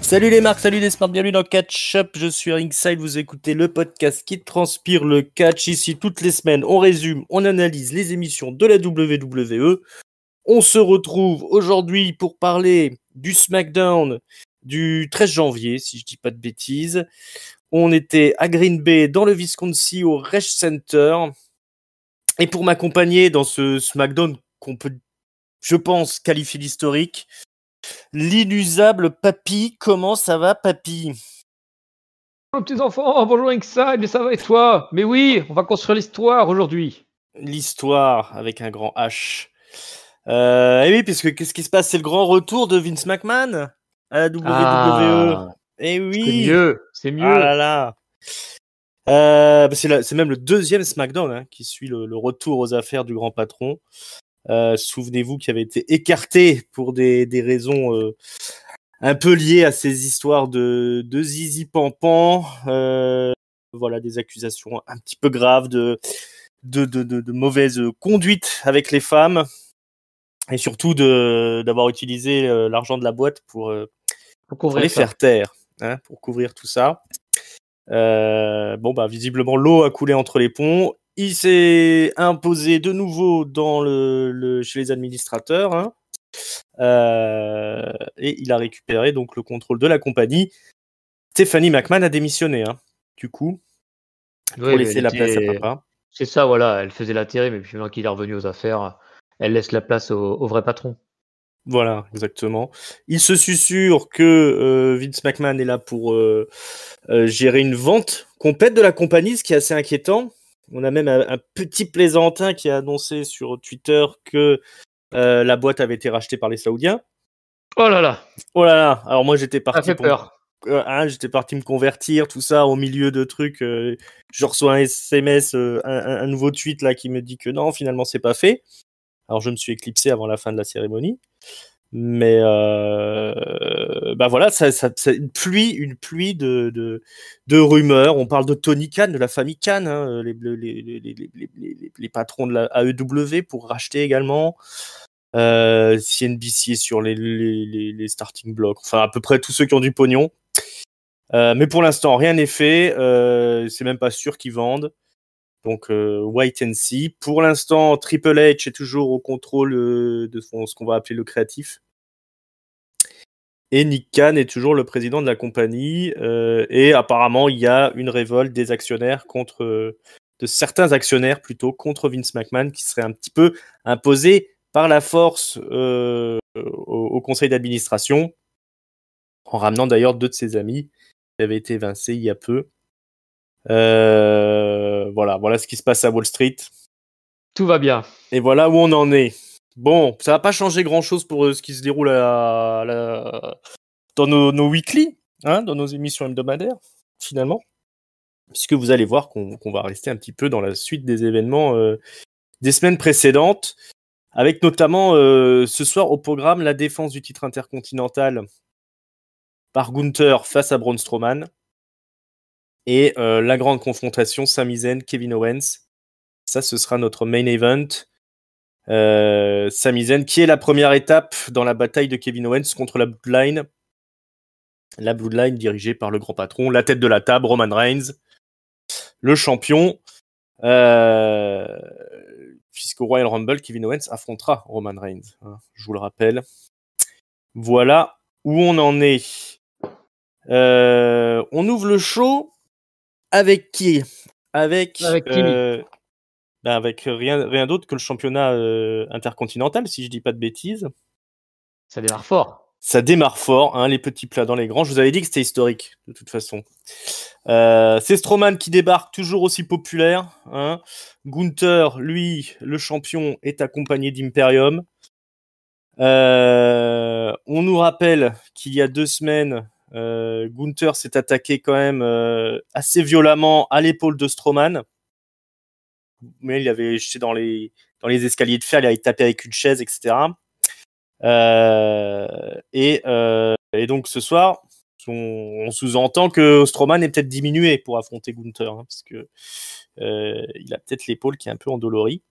Salut les marques, salut les smarts, bienvenue dans Catch Up, je suis Ringside, vous écoutez le podcast qui transpire le catch. Ici, toutes les semaines, on résume, on analyse les émissions de la WWE. On se retrouve aujourd'hui pour parler du SmackDown du 13 janvier, si je dis pas de bêtises. On était à Green Bay, dans le Wisconsin, au Resch Center. Et pour m'accompagner dans ce SmackDown qu'on peut, je pense, qualifier d'historique, l'inusable Papy. Comment ça va, Papy? Oh, petits enfants, bonjour Inside, mais ça va et toi? Mais oui, on va construire l'histoire aujourd'hui. L'histoire avec un grand H. Et oui, puisque qu'est-ce qui se passe? C'est le grand retour de Vince McMahon à la WWE. Et oui. C'est Ah mieux. là là. C'est même le deuxième SmackDown qui suit le retour aux affaires du grand patron. Souvenez-vous qu'il avait été écarté pour des raisons un peu liées à ces histoires de zizi pampan. Voilà, des accusations un petit peu graves de mauvaise conduite avec les femmes et surtout d'avoir utilisé l'argent de la boîte pour les faire taire, pour couvrir tout ça. Visiblement l'eau a coulé entre les ponts. Il s'est imposé de nouveau chez les administrateurs, et il a récupéré donc le contrôle de la compagnie. Stephanie McMahon a démissionné, du coup, pour laisser la place à papa. C'est ça, voilà, elle faisait l'intérim, et puis maintenant qu'il est revenu aux affaires, elle laisse la place au vrai patron. Voilà, exactement. Il se susurre que Vince McMahon est là pour gérer une vente complète de la compagnie, ce qui est assez inquiétant. On a même un petit plaisantin qui a annoncé sur Twitter que la boîte avait été rachetée par les Saoudiens. Oh là là. Oh là là. Alors moi j'étais parti ça fait peur. J'étais parti me convertir, tout ça, au milieu de trucs. Je reçois un SMS, un nouveau tweet là qui me dit que non, finalement c'est pas fait. Alors je me suis éclipsé avant la fin de la cérémonie. Mais voilà, ça une pluie de rumeurs. On parle de Tony Khan, de la famille Khan, les patrons de la AEW pour racheter également. CNBC sur les starting blocks, enfin à peu près tous ceux qui ont du pognon. Mais pour l'instant, rien n'est fait. C'est même pas sûr qu'ils vendent. Donc, wait and see. Pour l'instant, Triple H est toujours au contrôle de ce qu'on va appeler le créatif. Et Nick Khan est toujours le président de la compagnie. Et apparemment, il y a une révolte des actionnaires de certains actionnaires plutôt, contre Vince McMahon, qui serait un petit peu imposé par la force au conseil d'administration, en ramenant d'ailleurs 2 de ses amis qui avaient été évincés il y a peu. Voilà ce qui se passe à Wall Street. Tout va bien. Et voilà où on en est. Bon, ça va pas changer grand-chose pour ce qui se déroule dans nos weekly, dans nos émissions hebdomadaires, finalement. Puisque vous allez voir qu'on va rester un petit peu dans la suite des événements des semaines précédentes, avec notamment ce soir au programme la défense du titre intercontinental par Gunther face à Braun Strowman, et la grande confrontation Sami Zayn, Kevin Owens. Ça, ce sera notre main event. Sami Zayn, qui est la première étape dans la bataille de Kevin Owens contre la Bloodline. La Bloodline dirigée par le grand patron, la tête de la table, Roman Reigns, le champion. Puisqu'au Royal Rumble, Kevin Owens affrontera Roman Reigns, je vous le rappelle. Voilà où on en est. On ouvre le show avec qui? Avec qui? avec rien d'autre que le championnat intercontinental, si je dis pas de bêtises. Ça démarre fort. Ça démarre fort, les petits plats dans les grands. Je vous avais dit que c'était historique, de toute façon. C'est Strowman qui débarque, toujours aussi populaire. Gunther, lui, le champion, est accompagné d'Imperium. On nous rappelle qu'il y a 2 semaines, Gunther s'est attaqué quand même assez violemment à l'épaule de Strowman. Mais il avait jeté dans les escaliers de fer, il avait tapé avec une chaise, etc. Et donc ce soir, on sous-entend que Strowman est peut-être diminué pour affronter Gunther, parce que il a peut-être l'épaule qui est un peu endolorie.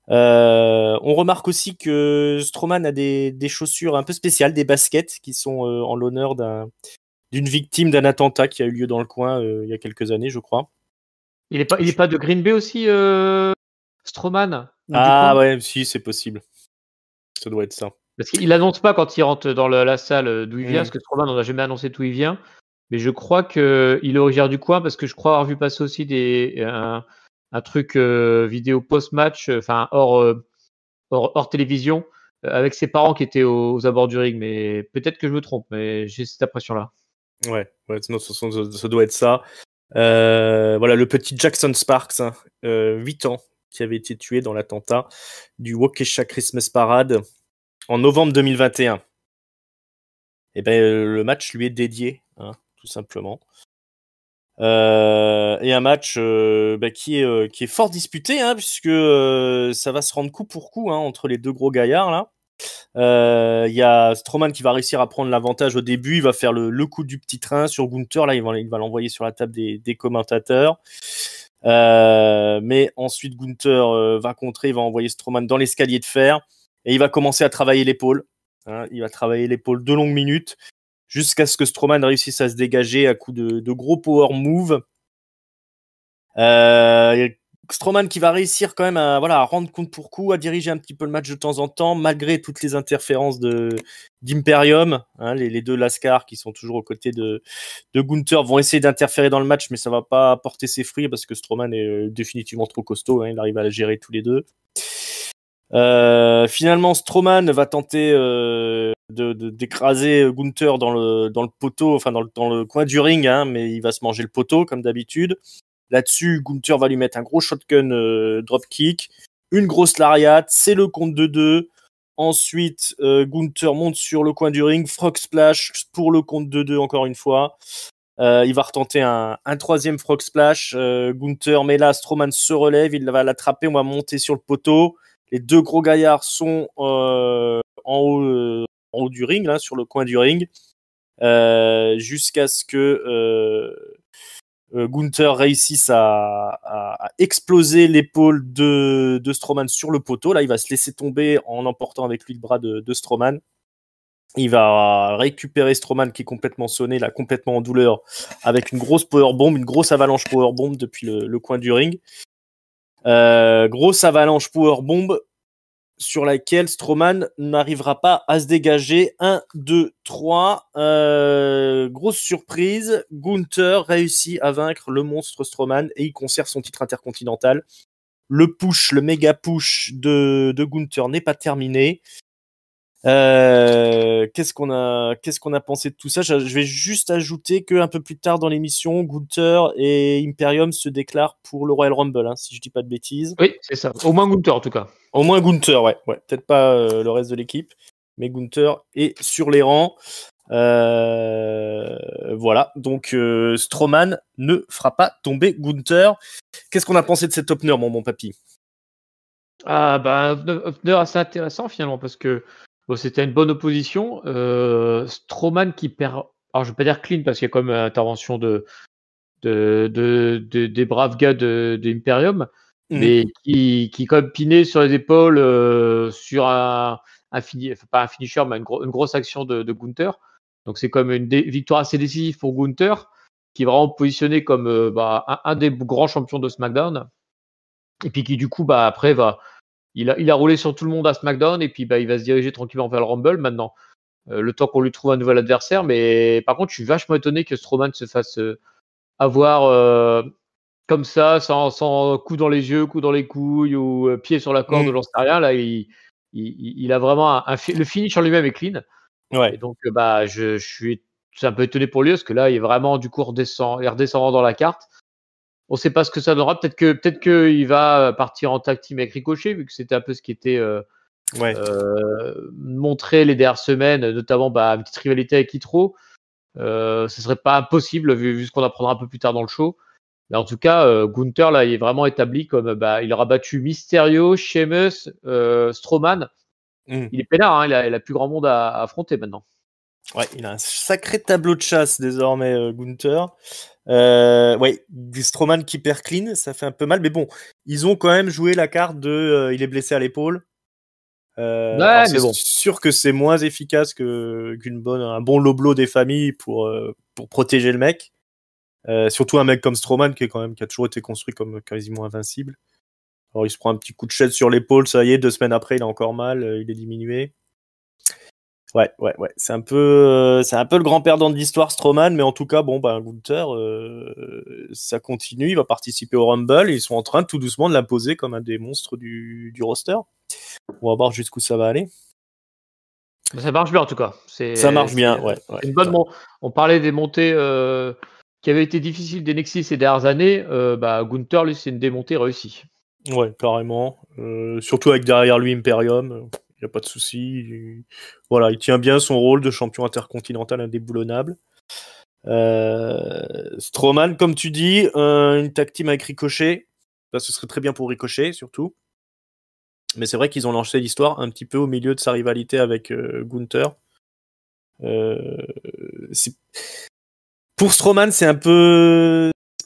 On remarque aussi que Strowman a des chaussures un peu spéciales, des baskets qui sont en l'honneur d'une victime d'un attentat qui a eu lieu dans le coin il y a quelques années, je crois. Il est pas de Green Bay aussi, Strowman ou du Ah coin? ouais, si, c'est possible. Ça doit être ça. Parce qu'il annonce pas quand il rentre dans la salle d'où il vient, Mm. parce que Strowman on n'a jamais annoncé d'où il vient. Mais je crois qu'il est originaire du coin parce que je crois avoir vu passer aussi un truc vidéo post-match, enfin hors télévision, avec ses parents qui étaient aux abords du ring. Mais peut-être que je me trompe, mais j'ai cette impression-là. Ouais, non, ça doit être ça. Voilà, le petit Jackson Sparks, 8 ans, qui avait été tué dans l'attentat du Waukesha Christmas Parade en novembre 2021. Et ben, le match lui est dédié, tout simplement. Et un match qui est fort disputé, puisque ça va se rendre coup pour coup entre les deux gros gaillards là. Il y a Strowman qui va réussir à prendre l'avantage au début, il va faire le coup du petit train sur Gunther, là il va l'envoyer sur la table des commentateurs. Mais ensuite Gunther va contrer, il va envoyer Strowman dans l'escalier de fer et il va commencer à travailler l'épaule. Il va travailler l'épaule 2 longues minutes jusqu'à ce que Strowman réussisse à se dégager à coups de gros power move. Strowman qui va réussir quand même à rendre compte pour coup, à diriger un petit peu le match de temps en temps, malgré toutes les interférences d'Imperium. Les deux Lascar qui sont toujours aux côtés de Gunther vont essayer d'interférer dans le match, mais ça va pas porter ses fruits parce que Strowman est définitivement trop costaud. Il arrive à la gérer tous les deux. Finalement, Strowman va tenter d'écraser Gunther dans le poteau, enfin dans le coin du ring, mais il va se manger le poteau comme d'habitude. Là-dessus, Gunther va lui mettre un gros shotgun dropkick, une grosse lariat, c'est le compte de 2. Ensuite, Gunther monte sur le coin du ring, frog splash pour le compte de 2 encore une fois. Il va retenter un troisième frog splash. Gunther, mais là, Strowman se relève, il va l'attraper, on va monter sur le poteau. Les deux gros gaillards sont en haut du ring, là, sur le coin du ring, jusqu'à ce que Gunther réussisse à exploser l'épaule de Strowman sur le poteau. Là, il va se laisser tomber en emportant avec lui le bras de Strowman. Il va récupérer Strowman qui est complètement sonné, là, complètement en douleur, avec une grosse powerbomb, une grosse avalanche powerbomb depuis le coin du ring. Grosse avalanche powerbomb sur laquelle Strowman n'arrivera pas à se dégager. 1, 2, 3. Grosse surprise, Gunther réussit à vaincre le monstre Strowman et il conserve son titre intercontinental. Le méga push de Gunther n'est pas terminé. Qu'est-ce qu'on a pensé de tout ça? Je vais juste ajouter qu'un peu plus tard dans l'émission, Gunther et Imperium se déclarent pour le Royal Rumble, si je dis pas de bêtises. Oui, c'est ça. Au moins Gunther en tout cas. Au moins Gunther, ouais. Peut-être pas le reste de l'équipe, mais Gunther est sur les rangs. Voilà, donc Strowman ne fera pas tomber Gunther. Qu'est-ce qu'on a pensé de cet opener, mon papy? Ah bah, opener assez intéressant finalement parce que bon, c'était une bonne opposition. Strowman qui perd, alors je vais pas dire clean parce qu'il y a quand même l'intervention des braves gars de Imperium, mais qui quand même piné sur les épaules sur un pas un finisher, mais une grosse action de Gunther. Donc c'est comme une victoire assez décisive pour Gunther, qui est vraiment positionné comme un des grands champions de SmackDown. Et puis qui du coup après il a roulé sur tout le monde à SmackDown et puis il va se diriger tranquillement vers le Rumble maintenant. Le temps qu'on lui trouve un nouvel adversaire, mais par contre je suis vachement étonné que Strowman se fasse avoir comme ça, sans coup dans les yeux, coup dans les couilles ou pied sur la corde, j'en sais rien. Là, il a vraiment le finish en lui-même est clean. Ouais. Et donc, je suis un peu étonné pour lui parce que là, il est vraiment du coup redescendant dans la carte. On ne sait pas ce que ça donnera. Peut-être qu'il va partir en tag team avec Ricochet, vu que c'était un peu ce qui était montré les dernières semaines, notamment une petite rivalité avec Hitro. Ce serait pas impossible vu ce qu'on apprendra un peu plus tard dans le show. Mais en tout cas, Gunther là, il est vraiment établi comme il aura battu Mysterio, Sheamus, Strowman. Il est peinard, il a plus grand monde à affronter maintenant. Ouais, il a un sacré tableau de chasse désormais, Gunther. Ouais, Strowman qui perd clean, ça fait un peu mal, mais bon, ils ont quand même joué la carte de il est blessé à l'épaule. Alors Ouais, c'est mais bon. sûr que c'est moins efficace un bon low-blow des familles pour protéger le mec. Surtout un mec comme Strowman qui a toujours été construit comme quasiment invincible. Alors il se prend un petit coup de chaise sur l'épaule, ça y est, 2 semaines après il a encore mal, il est diminué. Ouais. C'est un peu le grand perdant de l'histoire, Strowman, mais en tout cas, bon, Gunther, ça continue, il va participer au Rumble, et ils sont en train tout doucement de l'imposer comme un des monstres du roster. On va voir jusqu'où ça va aller. Ça marche bien en tout cas. Ça marche bien, ouais. C'est une bonne on parlait des montées qui avaient été difficiles d'NXT ces dernières années. Gunther, lui, c'est une démontée réussie. Ouais, carrément. Surtout avec derrière lui Imperium, il n'y a pas de souci. Voilà, il tient bien son rôle de champion intercontinental indéboulonnable. Strowman, comme tu dis, une tag team avec Ricochet, ce serait très bien pour Ricochet, surtout. Mais c'est vrai qu'ils ont lancé l'histoire un petit peu au milieu de sa rivalité avec Gunther. Pour Strowman, c'est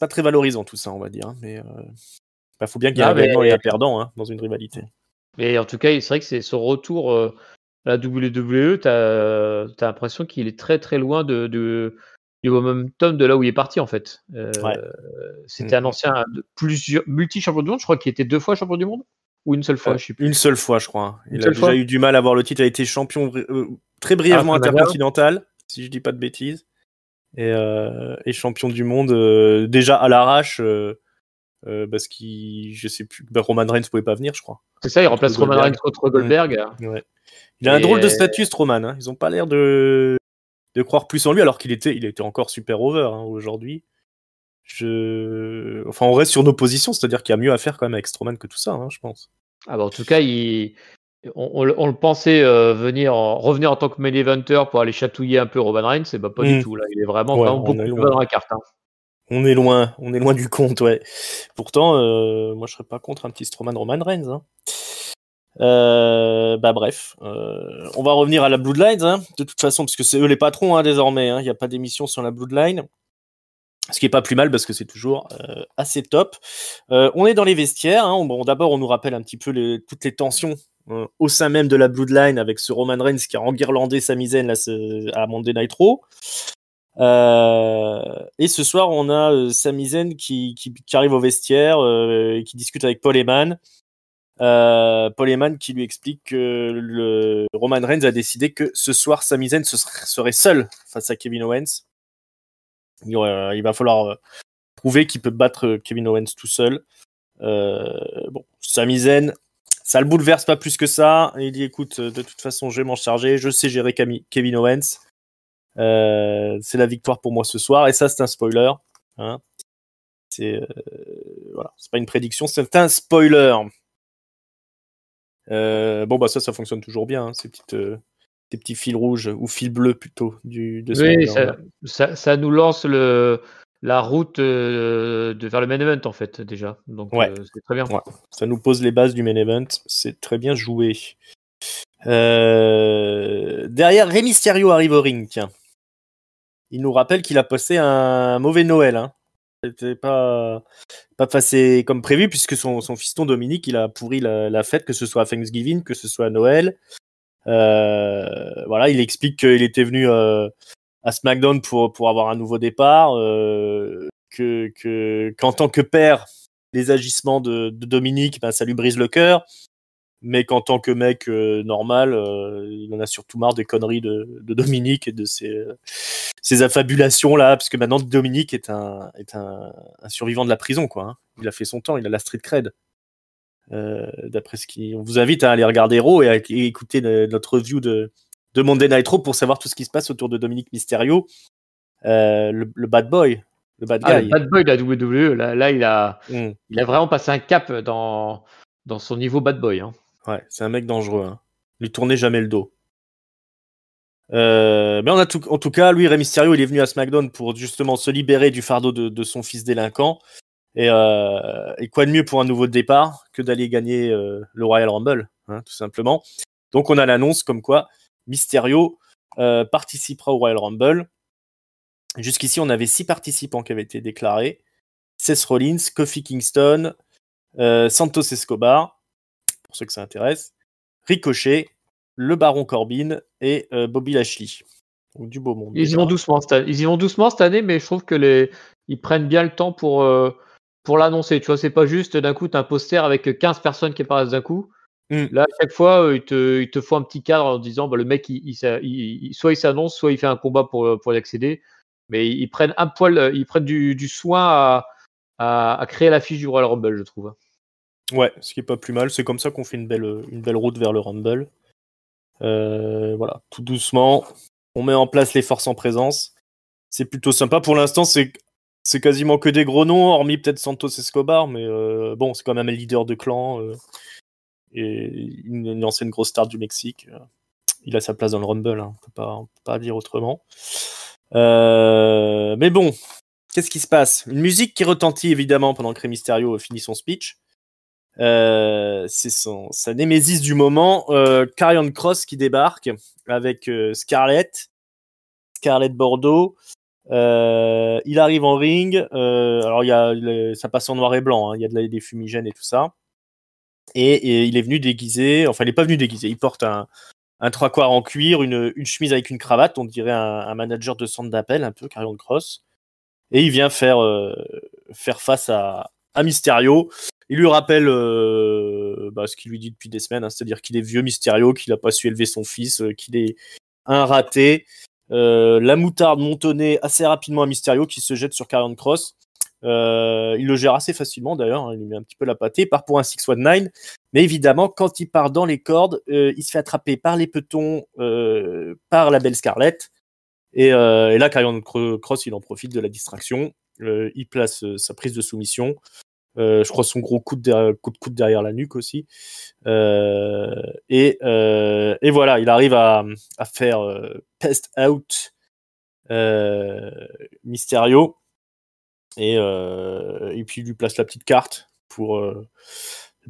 pas très valorisant tout ça, on va dire. Mais faut bien qu'il y ait un gagnant et un perdant dans une rivalité. Mais en tout cas, c'est vrai que c'est son retour à la WWE. T'as l'impression qu'il est très très loin du momentum de là où il est parti en fait. C'était un ancien plusieurs multi-champion du monde. Je crois qu'il était 2 fois champion du monde ou une seule fois. Je sais plus. Une seule fois, je crois. Il a déjà eu du mal à avoir le titre. Il a été champion très brièvement intercontinental, si je dis pas de bêtises, et champion du monde déjà à l'arrache. Parce je sais plus, Roman Reigns pouvait pas venir, je crois. C'est ça, il remplace Roman Reigns contre Goldberg. Ouais. Il a un drôle de statut, Strowman. Hein. Ils ont pas l'air de croire plus en lui, alors qu'il était encore super over aujourd'hui. Enfin, on reste sur nos positions, c'est-à-dire qu'il y a mieux à faire quand même avec Strowman que tout ça, je pense. En tout cas, on le pensait revenir en tant que main eventer pour aller chatouiller un peu Roman Reigns, c'est pas du tout. Là, il est vraiment beaucoup plus bas dans la carte. On est loin du compte, ouais. Pourtant, moi je serais pas contre un petit Strowman Roman Reigns. Bref, on va revenir à la Bloodline, de toute façon, parce que c'est eux les patrons désormais. Il n'y a pas d'émission sur la Bloodline. Ce qui est pas plus mal parce que c'est toujours assez top. On est dans les vestiaires. D'abord, on nous rappelle un petit peu toutes les tensions au sein même de la Bloodline avec ce Roman Reigns qui a enguirlandé Sami Zayn à Monday Night Raw. Et ce soir, on a Sami Zayn qui arrive au vestiaire et qui discute avec Paul Heyman. Paul Heyman qui lui explique que le Roman Reigns a décidé que ce soir, Sami Zayn serait seul face à Kevin Owens. Il va falloir prouver qu'il peut battre Kevin Owens tout seul. Sami Zayn, ça le bouleverse pas plus que ça. Il dit écoute, de toute façon, je vais m'en charger. Je sais gérer Kevin Owens. C'est la victoire pour moi ce soir. Et ça, c'est un spoiler. C'est pas une prédiction, c'est un spoiler. Ça fonctionne toujours bien. Ces petits fils rouges ou fils bleus plutôt de SmackDown. Oui, ça nous lance la route vers le main event en fait déjà. Donc c'est très bien. Ouais. Ça nous pose les bases du main event. C'est très bien joué. Derrière, Rey Mysterio arrive au ring. Tiens, il nous rappelle qu'il a passé un mauvais Noël. C'était pas passé comme prévu puisque son fiston Dominique, il a pourri la fête, que ce soit à Thanksgiving, que ce soit à Noël. Il explique qu'il était venu à SmackDown pour avoir un nouveau départ, qu'en tant que père, les agissements de Dominique, ça lui brise le cœur, mais qu'en tant que mec normal, il en a surtout marre des conneries de Dominique et de ses affabulations là, parce que maintenant Dominique est un survivant de la prison, quoi. Il a fait son temps, il a la street cred. D'après on vous invite à aller regarder Raw et à écouter notre review de Monday Night Raw pour savoir tout ce qui se passe autour de Dominique Mysterio, le bad boy, le bad guy. Le bad boy de la WWE, là il a vraiment passé un cap dans son niveau bad boy. Ouais, c'est un mec dangereux. Lui tournez jamais le dos. Mais en tout cas, lui, Rey Mysterio, il est venu à SmackDown pour justement se libérer du fardeau de son fils délinquant. Et quoi de mieux pour un nouveau départ que d'aller gagner le Royal Rumble, tout simplement. Donc on a l'annonce comme quoi Mysterio participera au Royal Rumble. Jusqu'ici, on avait 6 participants qui avaient été déclarés. Seth Rollins, Kofi Kingston, Santos Escobar, pour ceux que ça intéresse, Ricochet, le Baron Corbin et Bobby Lashley. Donc du beau monde. Ils y vont doucement cette année, mais je trouve que ils prennent bien le temps pour l'annoncer. Tu vois, c'est pas juste d'un coup, tu as un poster avec 15 personnes qui apparaissent d'un coup. Là, à chaque fois, il te faut un petit cadre en disant le mec, soit il s'annonce, soit il fait un combat pour y accéder. Mais ils prennent ils prennent du soin à créer l'affiche du Royal Rumble, je trouve. Ouais, ce qui est pas plus mal. C'est comme ça qu'on fait une belle route vers le Rumble. Voilà, tout doucement, on met en place les forces en présence. C'est plutôt sympa. Pour l'instant, c'est quasiment que des gros noms, hormis peut-être Santos Escobar, mais bon, c'est quand même un leader de clan et une ancienne grosse star du Mexique. Il a sa place dans le Rumble, hein. On peut pas dire autrement. Mais bon, qu'est-ce qui se passe? Une musique qui retentit évidemment pendant que Rey Mysterio finit son speech. C'est sa némésis du moment, Karrion Kross qui débarque avec Scarlett Bordeaux. Il arrive en ring. Alors ça passe en noir et blanc. Il y a des fumigènes et tout ça. Et il est venu déguisé. Enfin, il est pas venu déguisé. Il porte un 3/4 en cuir, une chemise avec une cravate. On dirait un manager de centre d'appel, un peu Karrion Kross. Et il vient faire face à Mysterio. Il lui rappelle ce qu'il lui dit depuis des semaines, c'est-à-dire qu'il est vieux Mysterio, qu'il n'a pas su élever son fils, qu'il est un raté. La moutarde montonnée assez rapidement à Mysterio qui se jette sur Karrion Kross. Il le gère assez facilement d'ailleurs, il lui met un petit peu la pâtée, il part pour un 619, mais évidemment quand il part dans les cordes, il se fait attraper par les petons, par la belle Scarlett, et là Karrion Kross il en profite de la distraction, il place sa prise de soumission, je crois son gros coup de coude derrière la nuque aussi, et voilà, il arrive à faire pest out Mysterio, et puis il lui place la petite carte pour la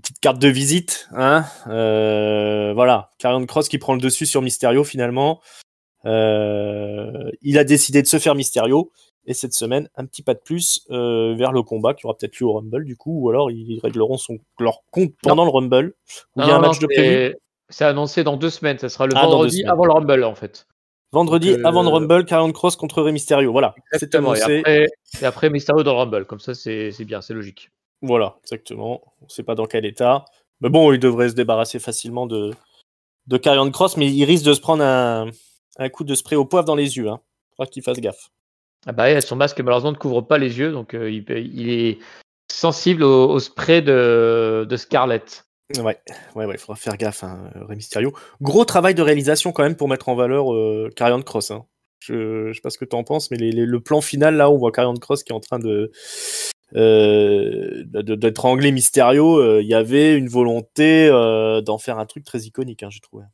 petite carte de visite, hein. Voilà, Karrion Kross qui prend le dessus sur Mysterio finalement. Il a décidé de se faire Mysterio, et cette semaine un petit pas de plus vers le combat qui aura peut-être lieu au Rumble du coup, ou alors ils régleront leur compte pendant le Rumble, où il y a un match de prévu. C'est annoncé dans 2 semaines, ça sera le vendredi avant le Rumble en fait. Vendredi avant le Rumble, Karrion Kross contre Rey Mysterio, voilà. C'est annoncé. Et après Mysterio dans le Rumble, comme ça c'est bien, c'est logique. Voilà, exactement. On ne sait pas dans quel état. Mais bon, il devrait se débarrasser facilement de Karrion Kross, mais il risque de se prendre un coup de spray au poivre dans les yeux. Hein. Il faudra qu'il fasse gaffe. Ah bah, son masque malheureusement ne couvre pas les yeux, donc il est sensible au spray de Scarlett. Ouais, il faudra faire gaffe, hein, Rey Mysterio. Gros travail de réalisation quand même pour mettre en valeur Karrion Kross. Hein. Je sais pas ce que tu en penses, mais le plan final, là, on voit Karrion Kross qui est en train d'être anglais Mysterio. Il y avait une volonté d'en faire un truc très iconique, hein, j'ai trouvé.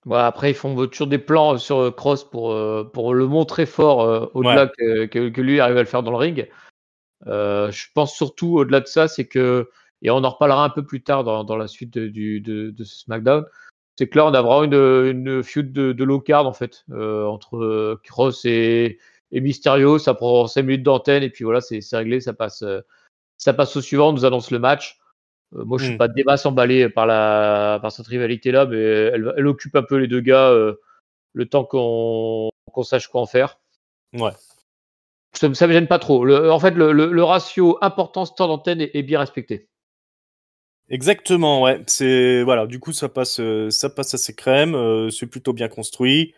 Ouais, après, ils font toujours des plans sur Kross pour le montrer fort au-delà que lui arrive à le faire dans le ring. Je pense surtout au-delà de ça, c'est que, et on en reparlera un peu plus tard dans la suite de ce SmackDown, c'est que là on a vraiment une feud de low card en fait, entre Kross et Mysterio. Ça prend 5 minutes d'antenne et puis voilà, c'est réglé, ça passe au suivant, on nous annonce le match. Moi je suis pas des masses emballé par cette rivalité là, mais elle occupe un peu les deux gars le temps qu'on sache quoi en faire. Ouais. Ça me gêne pas trop. En fait, le ratio importance temps d'antenne est bien respecté. Exactement, ouais. Voilà. Du coup, ça passe assez crème. C'est plutôt bien construit.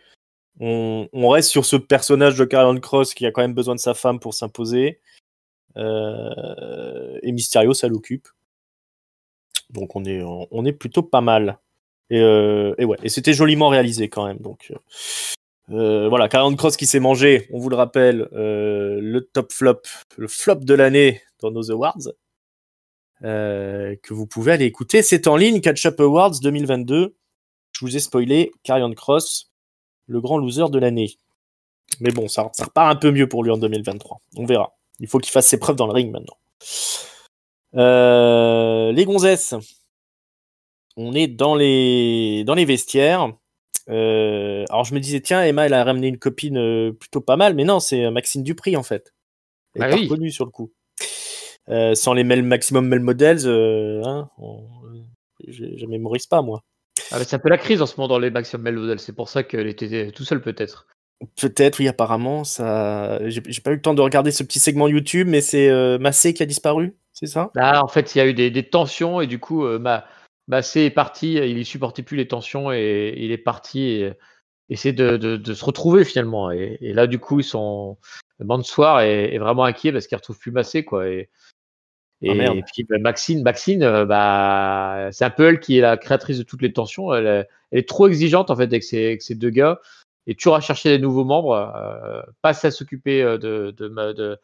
On reste sur ce personnage de Karrion Kross qui a quand même besoin de sa femme pour s'imposer. Et Mysterio, ça l'occupe. Donc on est plutôt pas mal. Et ouais. Et c'était joliment réalisé quand même. Donc voilà, Karrion Kross qui s'est mangé, on vous le rappelle, le top flop, le flop de l'année dans nos awards. Que vous pouvez aller écouter. C'est en ligne, Catch Up Awards 2022. Je vous ai spoilé, Karrion Kross, le grand loser de l'année. Mais bon, ça repart un peu mieux pour lui en 2023. On verra. Il faut qu'il fasse ses preuves dans le ring maintenant. Les gonzesses. On est dans les vestiaires. Alors je me disais, tiens, Emma, elle a ramené une copine plutôt pas mal, mais non, c'est Maxine Dupri en fait. Elle est pas reconnue sur le coup. Sans les maximum male models, je mémorise pas moi. C'est un peu la crise en ce moment dans les maximum male models, c'est pour ça qu'elle était tout seul peut-être. Peut-être, oui, apparemment, ça. J'ai pas eu le temps de regarder ce petit segment YouTube, mais c'est Massé qui a disparu, c'est ça? En fait, il y a eu des tensions et du coup, Massé est parti, il supportait plus les tensions et il est parti et essayer de se retrouver finalement. Et là, du coup, Mansoir est vraiment inquiet parce qu'il retrouve plus Massé, quoi. Et puis Maxine, c'est un peu elle qui est la créatrice de toutes les tensions. Elle est trop exigeante en fait avec ces deux gars. Et toujours à chercher des nouveaux membres, pas à s'occuper de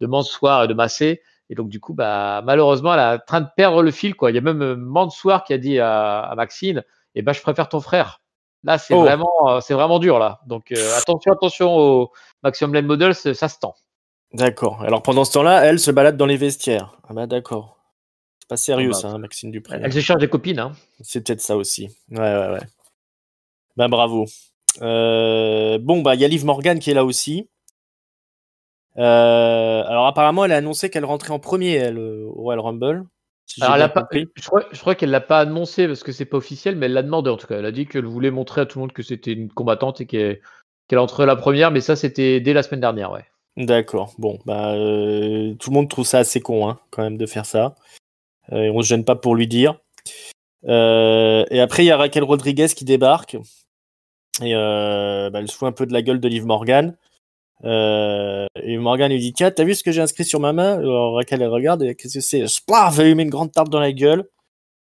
Mansoir et de Massé. Et donc, du coup, malheureusement, elle est en train de perdre le fil, quoi. Il y a même Mansoir qui a dit à Maxine, je préfère ton frère. Là, c'est vraiment dur, là. Donc, attention au Maximum Lane Models, ça se tend. D'accord. Alors, pendant ce temps-là, elle se balade dans les vestiaires. Ah bah d'accord. C'est pas sérieux, ça, Maxine Dupri. Elle se cherche des copines, hein. C'est peut-être ça aussi. Ouais. Bravo. Il y a Liv Morgan qui est là aussi. Alors apparemment, elle a annoncé qu'elle rentrait en premier, elle, au Royal Rumble. Si Alors, je crois qu'elle l'a pas annoncé parce que c'est pas officiel, mais elle l'a demandé en tout cas. Elle a dit qu'elle voulait montrer à tout le monde que c'était une combattante et qu'elle entrait la première, mais ça c'était dès la semaine dernière, ouais. D'accord. Bon, tout le monde trouve ça assez con, hein, quand même, de faire ça. On se gêne pas pour lui dire. Et après, il y a Raquel Rodriguez qui débarque. Et elle se fout un peu de la gueule de Liv Morgan. Et Morgan lui dit, tiens, t'as vu ce que j'ai inscrit sur ma main? Alors Raquel, elle regarde, et qu'est-ce que c'est? Splaf, elle lui met une grande tarte dans la gueule.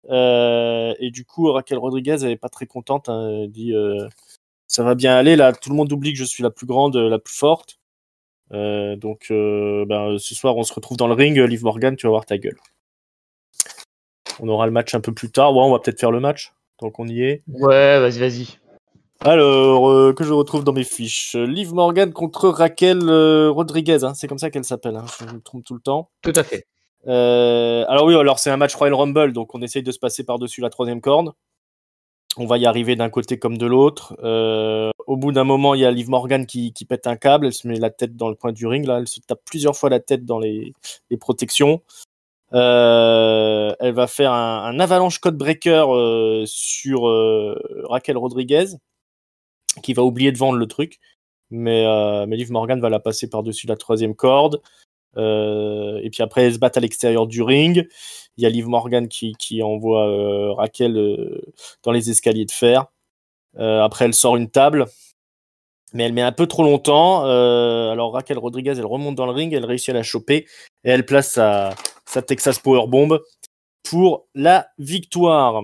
Et du coup, Raquel Rodriguez, elle est pas très contente, hein. Elle dit, ça va bien aller, là, tout le monde oublie que je suis la plus grande, la plus forte. Donc, ce soir, on se retrouve dans le ring. Liv Morgan, tu vas voir ta gueule. On aura le match un peu plus tard. Ouais, on va peut-être faire le match, tant qu'on y est. Ouais, vas-y. Alors, que je retrouve dans mes fiches. Liv Morgan contre Raquel Rodriguez, hein, c'est comme ça qu'elle s'appelle, hein, je me trompe tout le temps. Tout à fait. Alors c'est un match Royal Rumble, donc on essaye de se passer par-dessus la troisième corde. On va y arriver d'un côté comme de l'autre. Au bout d'un moment, il y a Liv Morgan qui pète un câble, elle se met la tête dans le coin du ring, là, elle se tape plusieurs fois la tête dans les protections. Elle va faire un avalanche codebreaker sur Raquel Rodriguez, qui va oublier de vendre le truc, mais Liv Morgan va la passer par-dessus la troisième corde. Et puis après, elles se battent à l'extérieur du ring. Il y a Liv Morgan qui envoie Raquel dans les escaliers de fer. Après, elle sort une table, mais elle met un peu trop longtemps. Alors Raquel Rodriguez, elle remonte dans le ring, elle réussit à la choper et elle place sa Texas Powerbomb pour la victoire.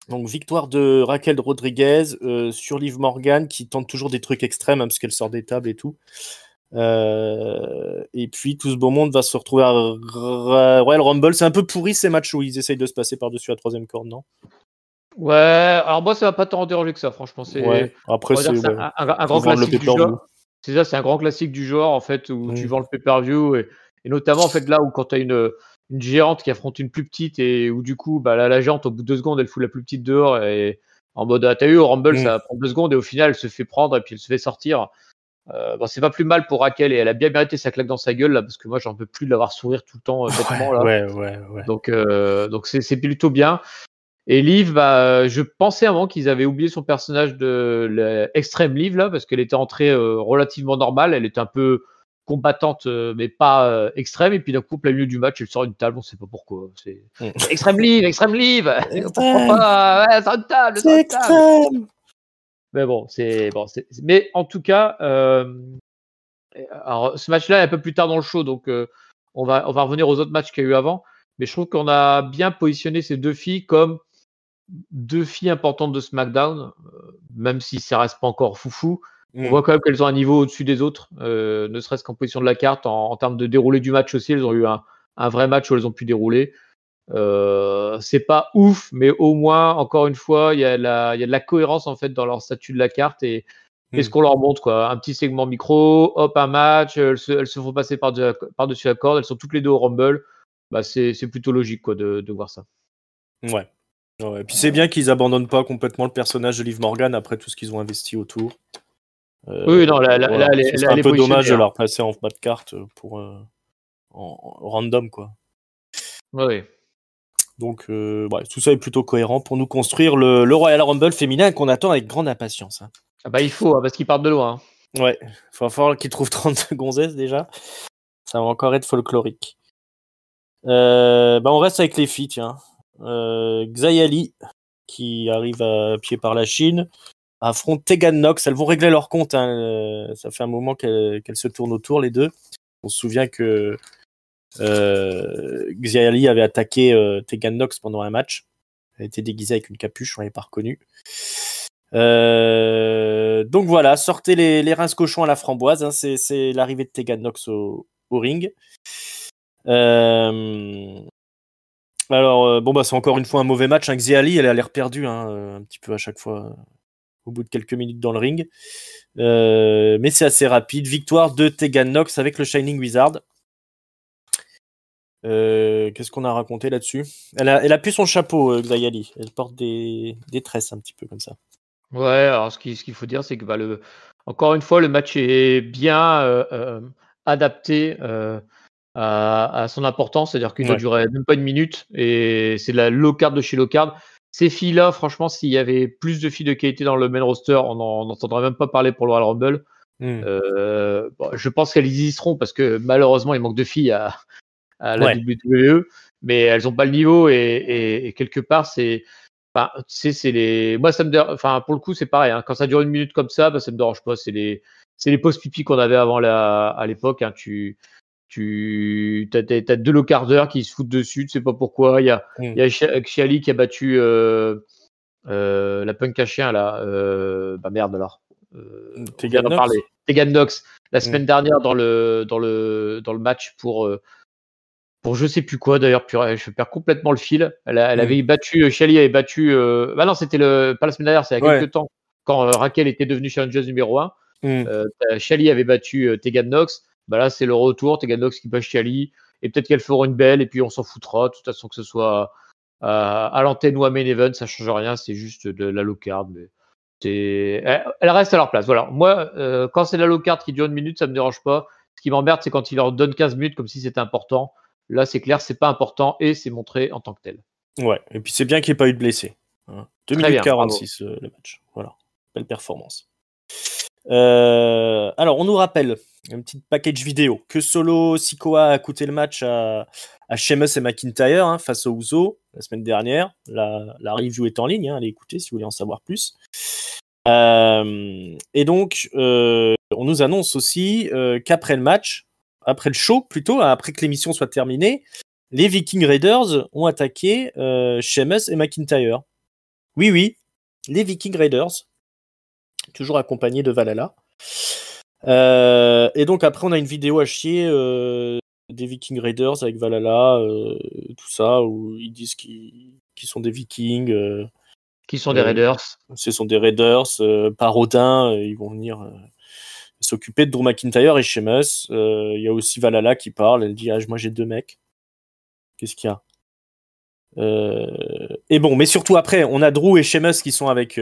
Donc victoire de Raquel Rodriguez sur Liv Morgan qui tente toujours des trucs extrêmes, hein, parce qu'elle sort des tables et tout. Et puis tout ce beau monde va se retrouver à Royal Rumble. C'est un peu pourri ces matchs où ils essayent de se passer par-dessus la troisième corde, non? Ouais, alors moi ça va pas tant déranger que ça, franchement. Après c'est un grand classique du genre. C'est ça, c'est un grand classique du genre en fait où tu vends le pay-per-view et notamment en fait là où quand tu as une géante qui affronte une plus petite et où du coup la géante au bout de 2 secondes elle fout la plus petite dehors et en mode t'as eu au Rumble ça prend 2 secondes et au final elle se fait prendre et puis elle se fait sortir. C'est pas plus mal pour Raquel et elle a bien mérité sa claque dans sa gueule là parce que moi j'en peux plus de l'avoir sourire tout le temps bêtement là. Ouais. Donc c'est plutôt bien. Et Liv, je pensais avant qu'ils avaient oublié son personnage de l'Extreme Liv là parce qu'elle était entrée relativement normale, elle était un peu combattante mais pas extrême et puis d'un coup plein milieu du match elle sort une table, on sait pas pourquoi. C'est Extreme Liv. Pourquoi pas? Ouais, sort une table. Extrême. Mais bon, mais en tout cas, alors ce match-là est un peu plus tard dans le show, donc on va revenir aux autres matchs qu'il y a eu avant. Mais je trouve qu'on a bien positionné ces deux filles comme deux filles importantes de SmackDown, même si ça reste pas encore foufou. On voit quand même qu'elles ont un niveau au-dessus des autres, ne serait-ce qu'en position de la carte, en termes de déroulé du match aussi. Elles ont eu un vrai match où elles ont pu dérouler. C'est pas ouf, mais au moins, encore une fois, il y a de la cohérence en fait dans leur statut de la carte et ce qu'on leur montre, quoi. Un petit segment micro, hop, un match, elles se font passer par-dessus la corde, elles sont toutes les deux au Rumble. C'est plutôt logique, quoi, de voir ça. Ouais. Ouais, et puis c'est bien qu'ils abandonnent pas complètement le personnage de Liv Morgan après tout ce qu'ils ont investi autour. Oui, non, là, Voilà. elle C'est un est peu dommage de positionnée. la replacer en bas de carte pour en random, quoi. Oui. Donc, ouais, tout ça est plutôt cohérent pour nous construire le Royal Rumble féminin qu'on attend avec grande impatience. Hein. Ah bah, il faut, parce qu'ils partent de loin. Ouais, il va falloir qu'ils trouvent 30 gonzesses déjà. Ça va encore être folklorique. On reste avec les filles, tiens. Xayali, qui arrive à pied par la Chine, affronte Tegan Nox. Elles vont régler leur compte. Hein. Ça fait un moment qu'elles se tournent autour, les deux. On se souvient que Xayali avait attaqué Tegan Nox pendant un match. Elle était déguisée avec une capuche, on l'avait pas reconnue. Donc voilà, sortez les rinces cochons à la framboise. Hein, c'est l'arrivée de Tegan Nox au ring. Alors, c'est encore une fois un mauvais match. Hein. Xayali, elle a l'air perdue un petit peu à chaque fois, au bout de quelques minutes dans le ring. Mais c'est assez rapide. Victoire de Tegan Nox avec le Shining Wizard. Qu'est-ce qu'on a raconté là-dessus? Elle a plus son chapeau, Xayali. Elle porte des tresses un petit peu comme ça. Ouais, alors ce qu'il faut dire, c'est que encore une fois, le match est bien adapté à son importance, c'est-à-dire qu'il doit durer même pas une minute et c'est la low card de chez low card. Ces filles-là, franchement, s'il y avait plus de filles de qualité dans le main roster, on n'entendrait même pas parler pour le Royal Rumble. Je pense qu'elles y seront parce que malheureusement, il manque de filles à la WWE, mais elles n'ont pas le niveau et quelque part, c'est les. Moi, ça me dérange. Enfin, pour le coup, c'est pareil. Hein. Quand ça dure une minute comme ça, ça me dérange pas. C'est les pauses pipi qu'on avait avant à l'époque. Hein. T'as deux low carders qui se foutent dessus. Tu sais pas pourquoi. Il y a Xiali qui a battu la punk à chien là. Merde alors. On vient d'en parler. Tegan Nox la semaine dernière dans le match pour je sais plus quoi d'ailleurs, je perds complètement le fil. Elle avait battu, Shelley avait battu. Non, c'était pas la semaine dernière, c'est il y a quelques temps, quand Raquel était devenue challengeuse numéro 1. Shelley avait battu Tegan Nox. Là, c'est le retour. Tegan Nox qui bat Shelley. Et peut-être qu'elles feront une belle, et puis on s'en foutra. De toute façon, que ce soit à l'antenne ou à Main Event, ça change rien. C'est juste de la low card. Mais elle reste à leur place. Voilà. Moi, quand c'est la low card qui dure une minute, ça me dérange pas. Ce qui m'emmerde, c'est quand ils leur donnent 15 minutes comme si c'était important. Là, c'est clair, c'est pas important et c'est montré en tant que tel. Ouais, et puis c'est bien qu'il n'y ait pas eu de blessés. Hein. 2 minutes bien, 46 le match. Voilà, belle performance. Alors, on nous rappelle un petit package vidéo que Solo Sikoa a coûté le match à Sheamus et McIntyre face aux Usos la semaine dernière. La review est en ligne, allez écouter si vous voulez en savoir plus. Et donc, on nous annonce aussi qu'après le match, après le show plutôt, après que l'émission soit terminée, les Viking Raiders ont attaqué Sheamus et McIntyre. Oui, les Viking Raiders, toujours accompagnés de Valhalla. Et donc après, on a une vidéo à chier des Viking Raiders avec Valhalla, tout ça, où ils disent qu'ils sont des Vikings. Qui sont des Raiders. Ce sont des Raiders. Par Odin, ils vont venir s'occuper de Drew McIntyre et Sheamus. Il y a aussi Valhalla qui parle. Elle dit moi j'ai 2 mecs. Qu'est-ce qu'il y a et bon, mais surtout après, on a Drew et Sheamus qui sont avec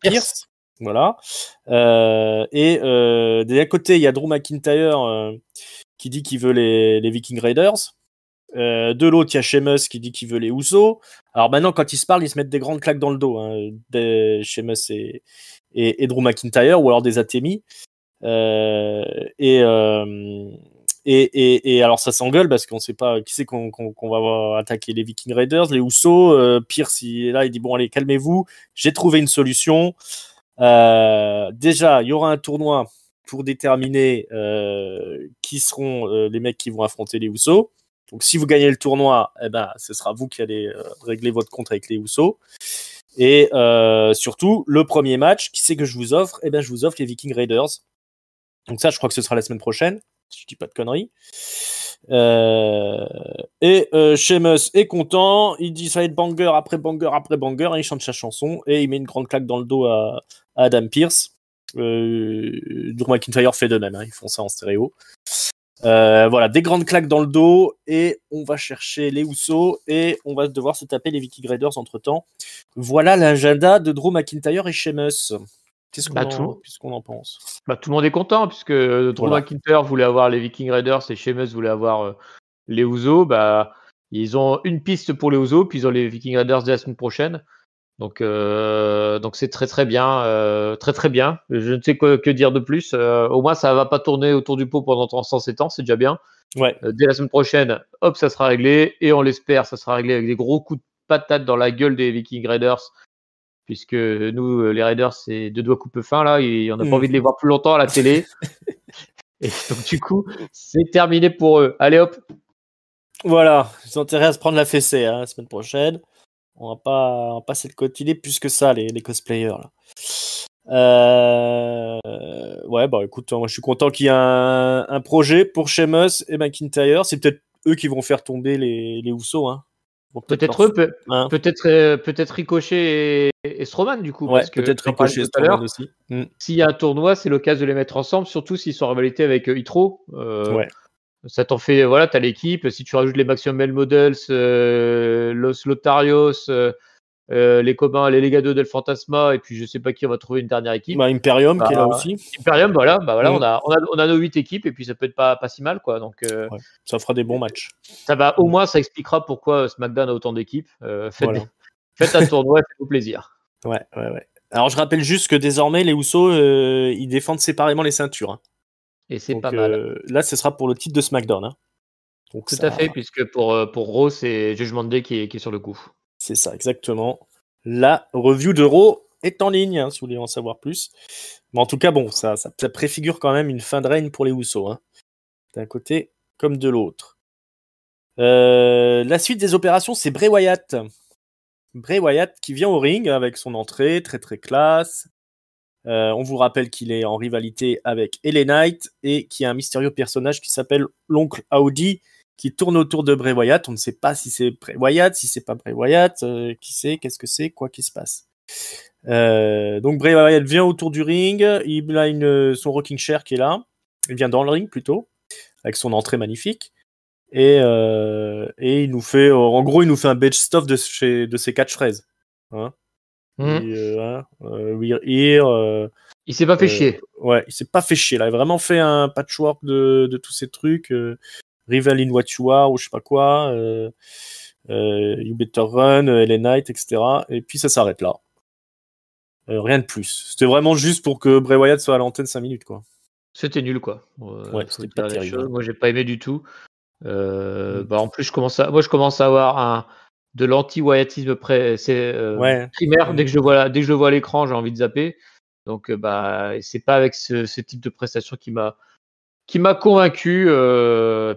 Pierce. Voilà. Et d'un côté, il y a Drew McIntyre qui dit qu'il veut les Viking Raiders. De l'autre, il y a Sheamus qui dit qu'il veut les Usos. Alors maintenant, quand ils se parlent, ils se mettent des grandes claques dans le dos. Sheamus et Drew McIntyre, ou alors des Atemi. Et alors ça s'engueule parce qu'on sait pas qui c'est qu'on va attaquer, les Viking Raiders, les Usos. Pierce il est là, il dit bon allez calmez-vous, j'ai trouvé une solution. Déjà il y aura un tournoi pour déterminer qui seront les mecs qui vont affronter les Usos. Donc si vous gagnez le tournoi, ce sera vous qui allez régler votre compte avec les Usos. Et surtout le premier match, qui c'est que je vous offre? Je vous offre les Viking Raiders. Donc ça je crois que ce sera la semaine prochaine, si je dis pas de conneries. Sheamus est content, il dit ça va être banger après banger après banger, et il chante sa chanson et il met une grande claque dans le dos à Adam Pearce. Drew McIntyre fait de même, ils font ça en stéréo. Voilà, des grandes claques dans le dos et on va chercher les Usos et on va devoir se taper les Viking Raiders entre-temps. Voilà l'agenda de Drew McIntyre et Sheamus. Qu'est-ce qu'on en pense? Tout le monde est content puisque Drew Voilà. McIntyre voulait avoir les Viking Raiders et Sheamus voulait avoir les Usos. Ils ont une piste pour les Usos, puis ils ont les Viking Raiders dès la semaine prochaine. Donc c'est très très bien, très très bien. Je ne sais que dire de plus. Au moins ça va pas tourner autour du pot pendant 307 ans, c'est déjà bien. Ouais. Dès la semaine prochaine, hop, ça sera réglé et on l'espère, ça sera réglé avec des gros coups de patate dans la gueule des Viking Raiders, puisque nous les Raiders c'est deux doigts coupe fin là, et on n'a pas envie de les voir plus longtemps à la télé. Et donc du coup, c'est terminé pour eux. Allez hop. Voilà, ils ont intérêt à se prendre la fessée la semaine prochaine. On va pas s'écotiner plus que ça, les cosplayers là. Ouais, bah écoute, moi je suis content qu'il y ait un projet pour Sheamus et McIntyre. C'est peut-être eux qui vont faire tomber les Usos. Hein. Peut-être eux, peut-être Ricochet et Strowman du coup. Ouais, parce que peut-être Ricochet et Strowman aussi. S'il y a un tournoi, c'est l'occasion de les mettre ensemble, surtout s'ils sont en rivalité avec Hitro. Ouais. Ça t'en fait, voilà, t'as l'équipe. Si tu rajoutes les Maximum Male Models, Los Lotarios, les communs, les Legado del Fantasma, et puis je sais pas qui, on va trouver une dernière équipe. Bah, Imperium qui est là aussi. Imperium, voilà, on a nos 8 équipes, et puis ça peut être pas si mal, quoi. Donc, ouais, ça fera des bons matchs. Ça va, au moins, ça expliquera pourquoi SmackDown a autant d'équipes. Faites un tournoi, faites-vous plaisir. Ouais. Alors je rappelle juste que désormais les Usos, ils défendent séparément les ceintures. Hein. Et c'est pas mal. Là, ce sera pour le titre de SmackDown. Hein. Donc, tout à fait, puisque pour Raw, c'est Judgment Day qui est sur le coup. C'est ça, exactement. La review de Raw est en ligne, hein, si vous voulez en savoir plus. Mais en tout cas, bon, ça préfigure quand même une fin de règne pour les Usos. Hein. D'un côté comme de l'autre. La suite des opérations, c'est Bray Wyatt. Bray Wyatt qui vient au ring avec son entrée très très classe. On vous rappelle qu'il est en rivalité avec LA Knight et qu'il y a un mystérieux personnage qui s'appelle l'oncle Audi qui tourne autour de Bray Wyatt. On ne sait pas si c'est Bray Wyatt, si c'est pas Bray Wyatt, qui c'est, qu'est-ce que c'est, quoi qui se passe. Donc Bray Wyatt vient autour du ring, il a son rocking chair qui est là, il vient dans le ring plutôt, avec son entrée magnifique. Et il nous fait, en gros, il nous fait un best-of de ses catchphrases. Hein. We're here. Il s'est pas fait chier. Ouais, il s'est pas fait chier. Là, il a vraiment fait un patchwork de tous ces trucs. Rival in what you are, ou je sais pas quoi. You better run, LA Knight, etc. Et puis ça s'arrête là. Rien de plus. C'était vraiment juste pour que Bray Wyatt soit à l'antenne 5 minutes, quoi. C'était nul, quoi. Ouais, c'était pas terrible. Moi, j'ai pas aimé du tout. En plus, je commence à avoir de l'anti-Wyattisme primaire. Dès que je le vois à l'écran, j'ai envie de zapper. Donc, c'est pas avec ce type de prestation qui m'a convaincu.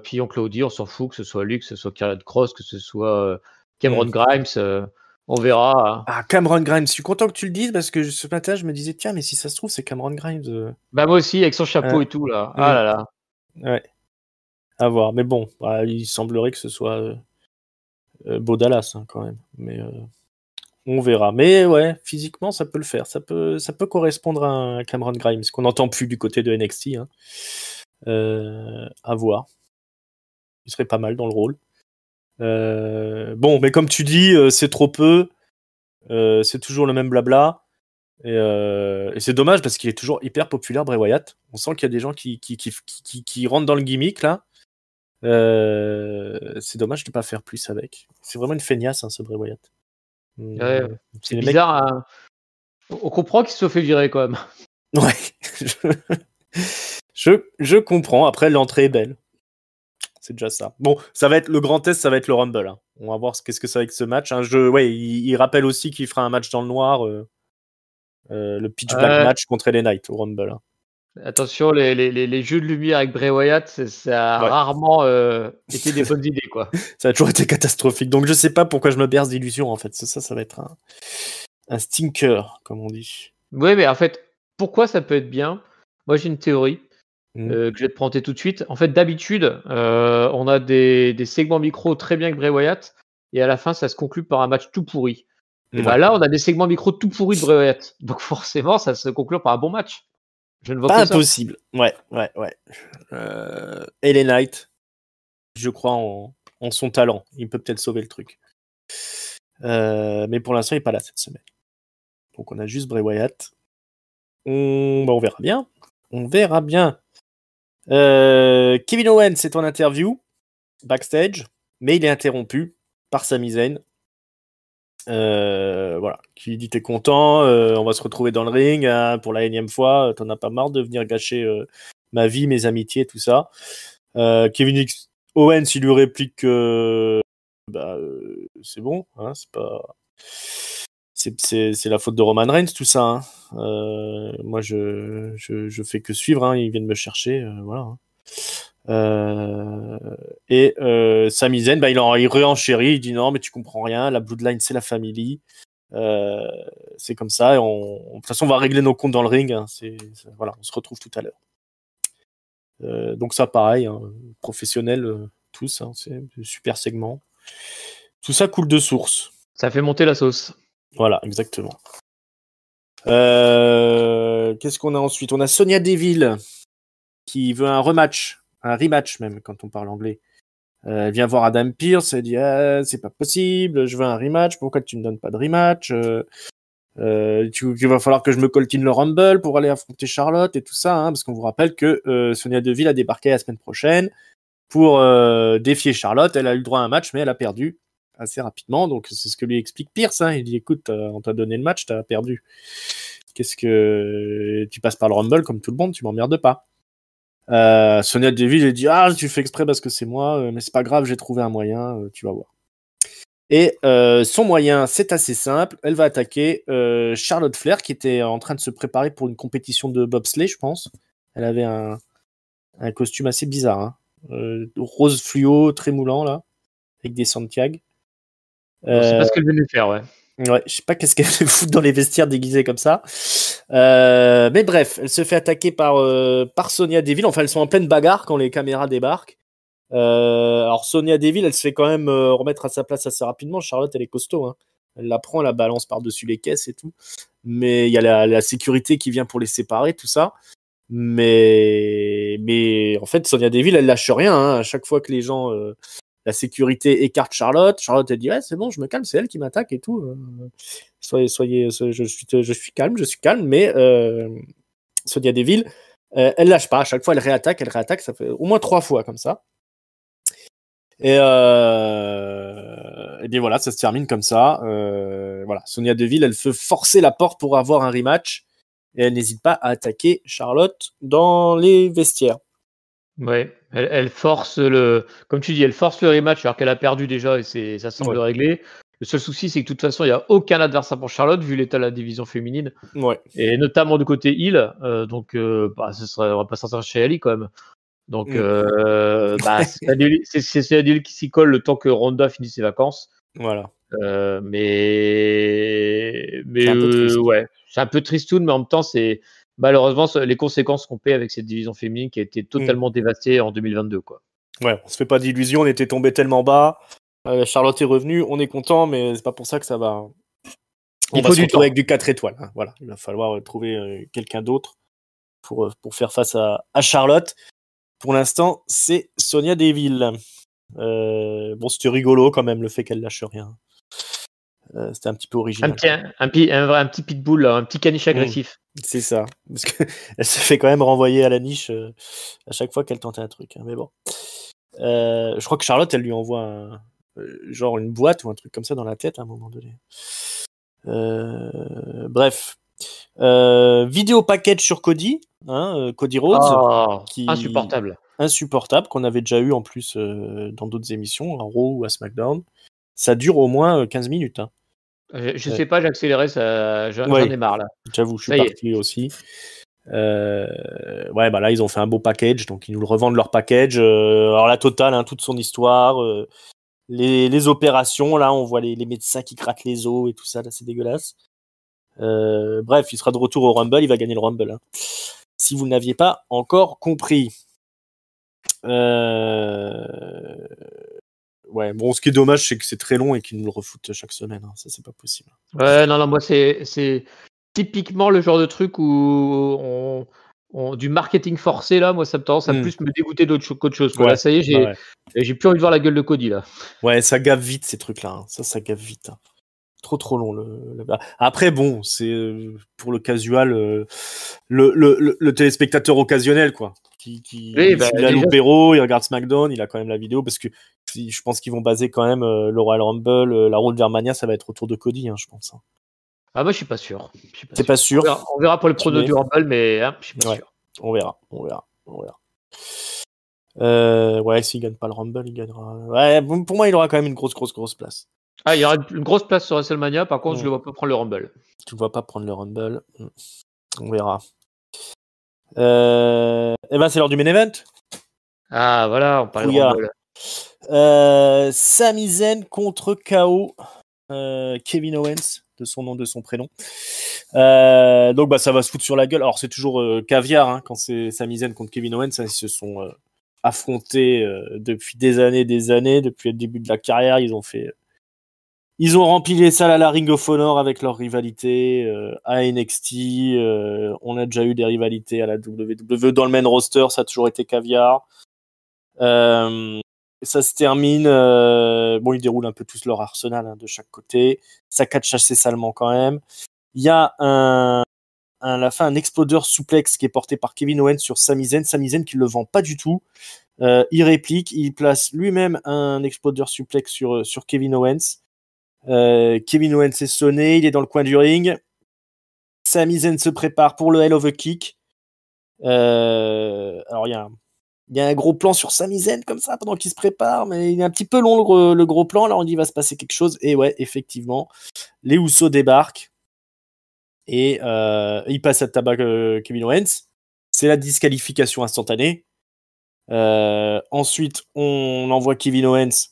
Puis Oncle Audi, on s'en fout, que ce soit lui, que ce soit Karrion Kross, que ce soit Cameron Grimes. On verra. Ah, Cameron Grimes, je suis content que tu le dises parce que ce matin, je me disais, tiens, mais si ça se trouve, c'est Cameron Grimes. Moi aussi, avec son chapeau et tout, là. Ah là là. Ouais. À voir. Mais bon, il semblerait que ce soit Bo Dallas, hein, quand même. Mais on verra. Mais ouais, physiquement, ça peut le faire. Ça peut correspondre à un Cameron Grimes, qu'on n'entend plus du côté de NXT. Hein. À voir. Il serait pas mal dans le rôle. Bon, mais comme tu dis, c'est trop peu. C'est toujours le même blabla. Et c'est dommage parce qu'il est toujours hyper populaire, Bray Wyatt. On sent qu'il y a des gens qui rentrent dans le gimmick là. C'est dommage de ne pas faire plus avec. C'est vraiment une feignasse, hein, ce Bray Wyatt. Ouais, c'est bizarre. Mecs... On comprend qu'il se fait virer quand même. Ouais. je comprends. Après, l'entrée est belle. C'est déjà ça. Bon, ça va être le grand test, ça va être le Rumble. Hein. On va voir qu'est-ce que ça va avec ce match. Hein. Il rappelle aussi qu'il fera un match dans le noir. Le pitch black match contre LA Knight au Rumble. Hein. Attention, les jeux de lumière avec Bray Wyatt, ça a rarement été des bonnes idées, quoi. Ça a toujours été catastrophique. Donc je sais pas pourquoi je me berce d'illusions, en fait. Ça va être un stinker, comme on dit. Oui, mais en fait, pourquoi ça peut être bien ? Moi, j'ai une théorie que je vais te présenter tout de suite. En fait, d'habitude, on a des segments micro très bien avec Bray Wyatt, et à la fin, ça se conclut par un match tout pourri. Et là, on a des segments micro tout pourris de Bray Wyatt. Donc forcément, ça se conclut par un bon match. Je ne vois Pas que ça. impossible. Ouais. LA Knight, je crois en son talent. Il peut peut-être sauver le truc. Mais pour l'instant, il n'est pas là cette semaine. Donc on a juste Bray Wyatt. On verra bien. On verra bien. Kevin Owens, c'est en interview backstage, mais il est interrompu par Sami Zayn. Voilà, qui dit t'es content, on va se retrouver dans le ring hein, pour la énième fois, t'en as pas marre de venir gâcher ma vie, mes amitiés, tout ça. Kevin Owens, il lui réplique que c'est bon, hein, c'est pas, c'est la faute de Roman Reigns tout ça. Hein. Moi je fais que suivre, hein, ils viennent me chercher, voilà. Hein. Et Sami Zayn, il réenchérit, il dit non mais tu comprends rien, la Bloodline c'est la family, c'est comme ça, et de toute façon on va régler nos comptes dans le ring, hein, voilà, on se retrouve tout à l'heure. Donc ça pareil, hein, professionnels tous, hein, c'est un super segment. Tout ça coule de source. Ça fait monter la sauce. Voilà, exactement. Qu'est-ce qu'on a ensuite? On a Sonya Deville qui veut un rematch, un rematch même quand on parle anglais. Elle vient voir Adam Pearce, elle dit c'est pas possible, je veux un rematch, pourquoi tu me donnes pas de rematch il va falloir que je me coltine le Rumble pour aller affronter Charlotte et tout ça, hein, parce qu'on vous rappelle que Sonya Deville a débarqué la semaine prochaine pour défier Charlotte, elle a eu le droit à un match mais elle a perdu assez rapidement, donc c'est ce que lui explique Pearce, hein. Il dit écoute, on t'a donné le match, t'as perdu, qu'est-ce que tu passes par le Rumble comme tout le monde, tu m'emmerdes pas. Sonya Deville, elle dit tu fais exprès parce que c'est moi, mais c'est pas grave, j'ai trouvé un moyen, tu vas voir. Et son moyen, c'est assez simple, elle va attaquer Charlotte Flair qui était en train de se préparer pour une compétition de bobsleigh, je pense. Elle avait un costume assez bizarre, hein. Rose fluo, très moulant là, avec des Santiago. C'est pas ce qu'elle venait faire, ouais. Ouais, je sais pas qu'est-ce qu'elle fait foutre dans les vestiaires déguisés comme ça. Mais bref, elle se fait attaquer par Sonya Deville. Enfin, elles sont en pleine bagarre quand les caméras débarquent. Alors Sonya Deville, elle se fait quand même remettre à sa place assez rapidement. Charlotte, elle est costaud. Hein. Elle la prend, elle la balance par-dessus les caisses et tout. Mais il y a la sécurité qui vient pour les séparer, tout ça. Mais en fait, Sonya Deville, elle lâche rien. Hein. À chaque fois que les gens... la sécurité écarte Charlotte. Charlotte, elle dit c'est bon, je me calme, c'est elle qui m'attaque et tout. Soyez, je suis calme, mais Sonya Deville, elle lâche pas. À chaque fois, elle réattaque. Ça fait au moins 3 fois comme ça. Et bien voilà, ça se termine comme ça. Voilà, Sonya Deville, elle veut forcer la porte pour avoir un rematch et elle n'hésite pas à attaquer Charlotte dans les vestiaires. Ouais, elle force comme tu dis, elle force le rematch alors qu'elle a perdu déjà et ça semble réglé. Le seul souci, c'est que de toute façon, il n'y a aucun adversaire pour Charlotte vu l'état de la division féminine. Ouais. Et notamment du côté heel, donc on va pas sortir chez Ali quand même. Donc c'est la deal qui s'y colle le temps que Ronda finit ses vacances. Voilà. Mais c'est un peu triste. ouais, c'est un peu tristoun, mais en même temps, c'est malheureusement les conséquences qu'on paie avec cette division féminine qui a été totalement dévastée en 2022, quoi. Ouais, on se fait pas d'illusions, on était tombé tellement bas. Charlotte est revenue, on est content, mais c'est pas pour ça que ça va. Il faut se retrouver avec du 4 étoiles. Hein. Voilà, il va falloir trouver quelqu'un d'autre pour faire face à Charlotte. Pour l'instant, c'est Sonya Deville. Bon, c'était rigolo quand même le fait qu'elle lâche rien. C'était un petit peu original. Un petit pitbull, là, un petit caniche agressif. C'est ça. Parce qu'elle se fait quand même renvoyer à la niche à chaque fois qu'elle tente un truc. Hein. Mais bon. Je crois que Charlotte, elle lui envoie genre une boîte ou un truc comme ça dans la tête à un moment donné. Bref. Vidéo package sur Cody. Hein, Cody Rhodes. Insupportable, qu'on avait déjà eu en plus dans d'autres émissions, à Raw ou à SmackDown. Ça dure au moins 15 minutes. Hein. Je sais pas, j'ai accéléré, j'en ai marre là. J'avoue, je suis parti aussi. Ouais, bah là, ils ont fait un beau package, donc ils nous le revendent leur package. Alors la totale, hein, toute son histoire, les opérations, là, on voit les médecins qui grattent les os et tout ça, là, c'est dégueulasse. Bref, il sera de retour au Rumble, il va gagner le Rumble. Hein. Si vous ne l'aviez pas encore compris. Ouais, bon, ce qui est dommage, c'est que c'est très long et qu'ils nous le refoutent chaque semaine. Hein. Ça, c'est pas possible. Ouais, non, moi, c'est typiquement le genre de truc où du marketing forcé là, moi ça me tendance à plus me dégoûter qu'autre chose. Quoi. Ouais, Là, ça y est, j'ai plus envie de voir la gueule de Cody là. Ouais, ça gave vite ces trucs-là. Hein. Ça gave vite. Hein. Trop long. Après, bon, c'est pour le casual, le téléspectateur occasionnel, quoi. Oui, S'il a l'opéro, il regarde SmackDown, il a quand même la vidéo, parce que je pense qu'ils vont baser quand même le Royal Rumble, la Road vers Mania, ça va être autour de Cody, hein, je pense. Hein. Ah, moi, je suis pas sûr. T'es pas sûr? On verra pour le prono du Rumble, mais je suis pas sûr. On verra. S'il gagne pas le Rumble, il gagnera. Ouais, pour moi, il aura quand même une grosse place. Ah, il y aura une grosse place sur WrestleMania, par contre, je le vois pas prendre le Rumble. Tu le vois pas prendre le Rumble. On verra. Et ben c'est l'heure du main event. Ah voilà, on parlait de Rumble. Sami Zayn contre KO. Kevin Owens, de son nom, de son prénom. Donc ça va se foutre sur la gueule. Alors c'est toujours caviar hein, quand c'est Sami Zayn contre Kevin Owens. Hein, ils se sont affrontés depuis des années. Depuis le début de la carrière, ils ont rempli les salles à la Ring of Honor avec leur rivalité à NXT. On a déjà eu des rivalités à la WWE. Dans le main roster, ça a toujours été caviar. Ça se termine. Ils déroulent un peu tous leur arsenal hein, de chaque côté. Ça catch assez salement quand même. Il y a à la fin un explodeur souplex qui est porté par Kevin Owens sur Sami Zayn. Sami Zayn qui le vend pas du tout. Il réplique, il place lui-même un explodeur suplex sur Kevin Owens. Kevin Owens est sonné, il est dans le coin du ring. Sami Zayn se prépare pour le Hell of a Kick. Alors il y a un gros plan sur Sami Zayn comme ça pendant qu'il se prépare, mais il est un petit peu long le gros plan. Alors on dit il va se passer quelque chose. Et ouais, effectivement, les Usos débarquent et ils passent à tabac Kevin Owens. C'est la disqualification instantanée. Ensuite, on envoie Kevin Owens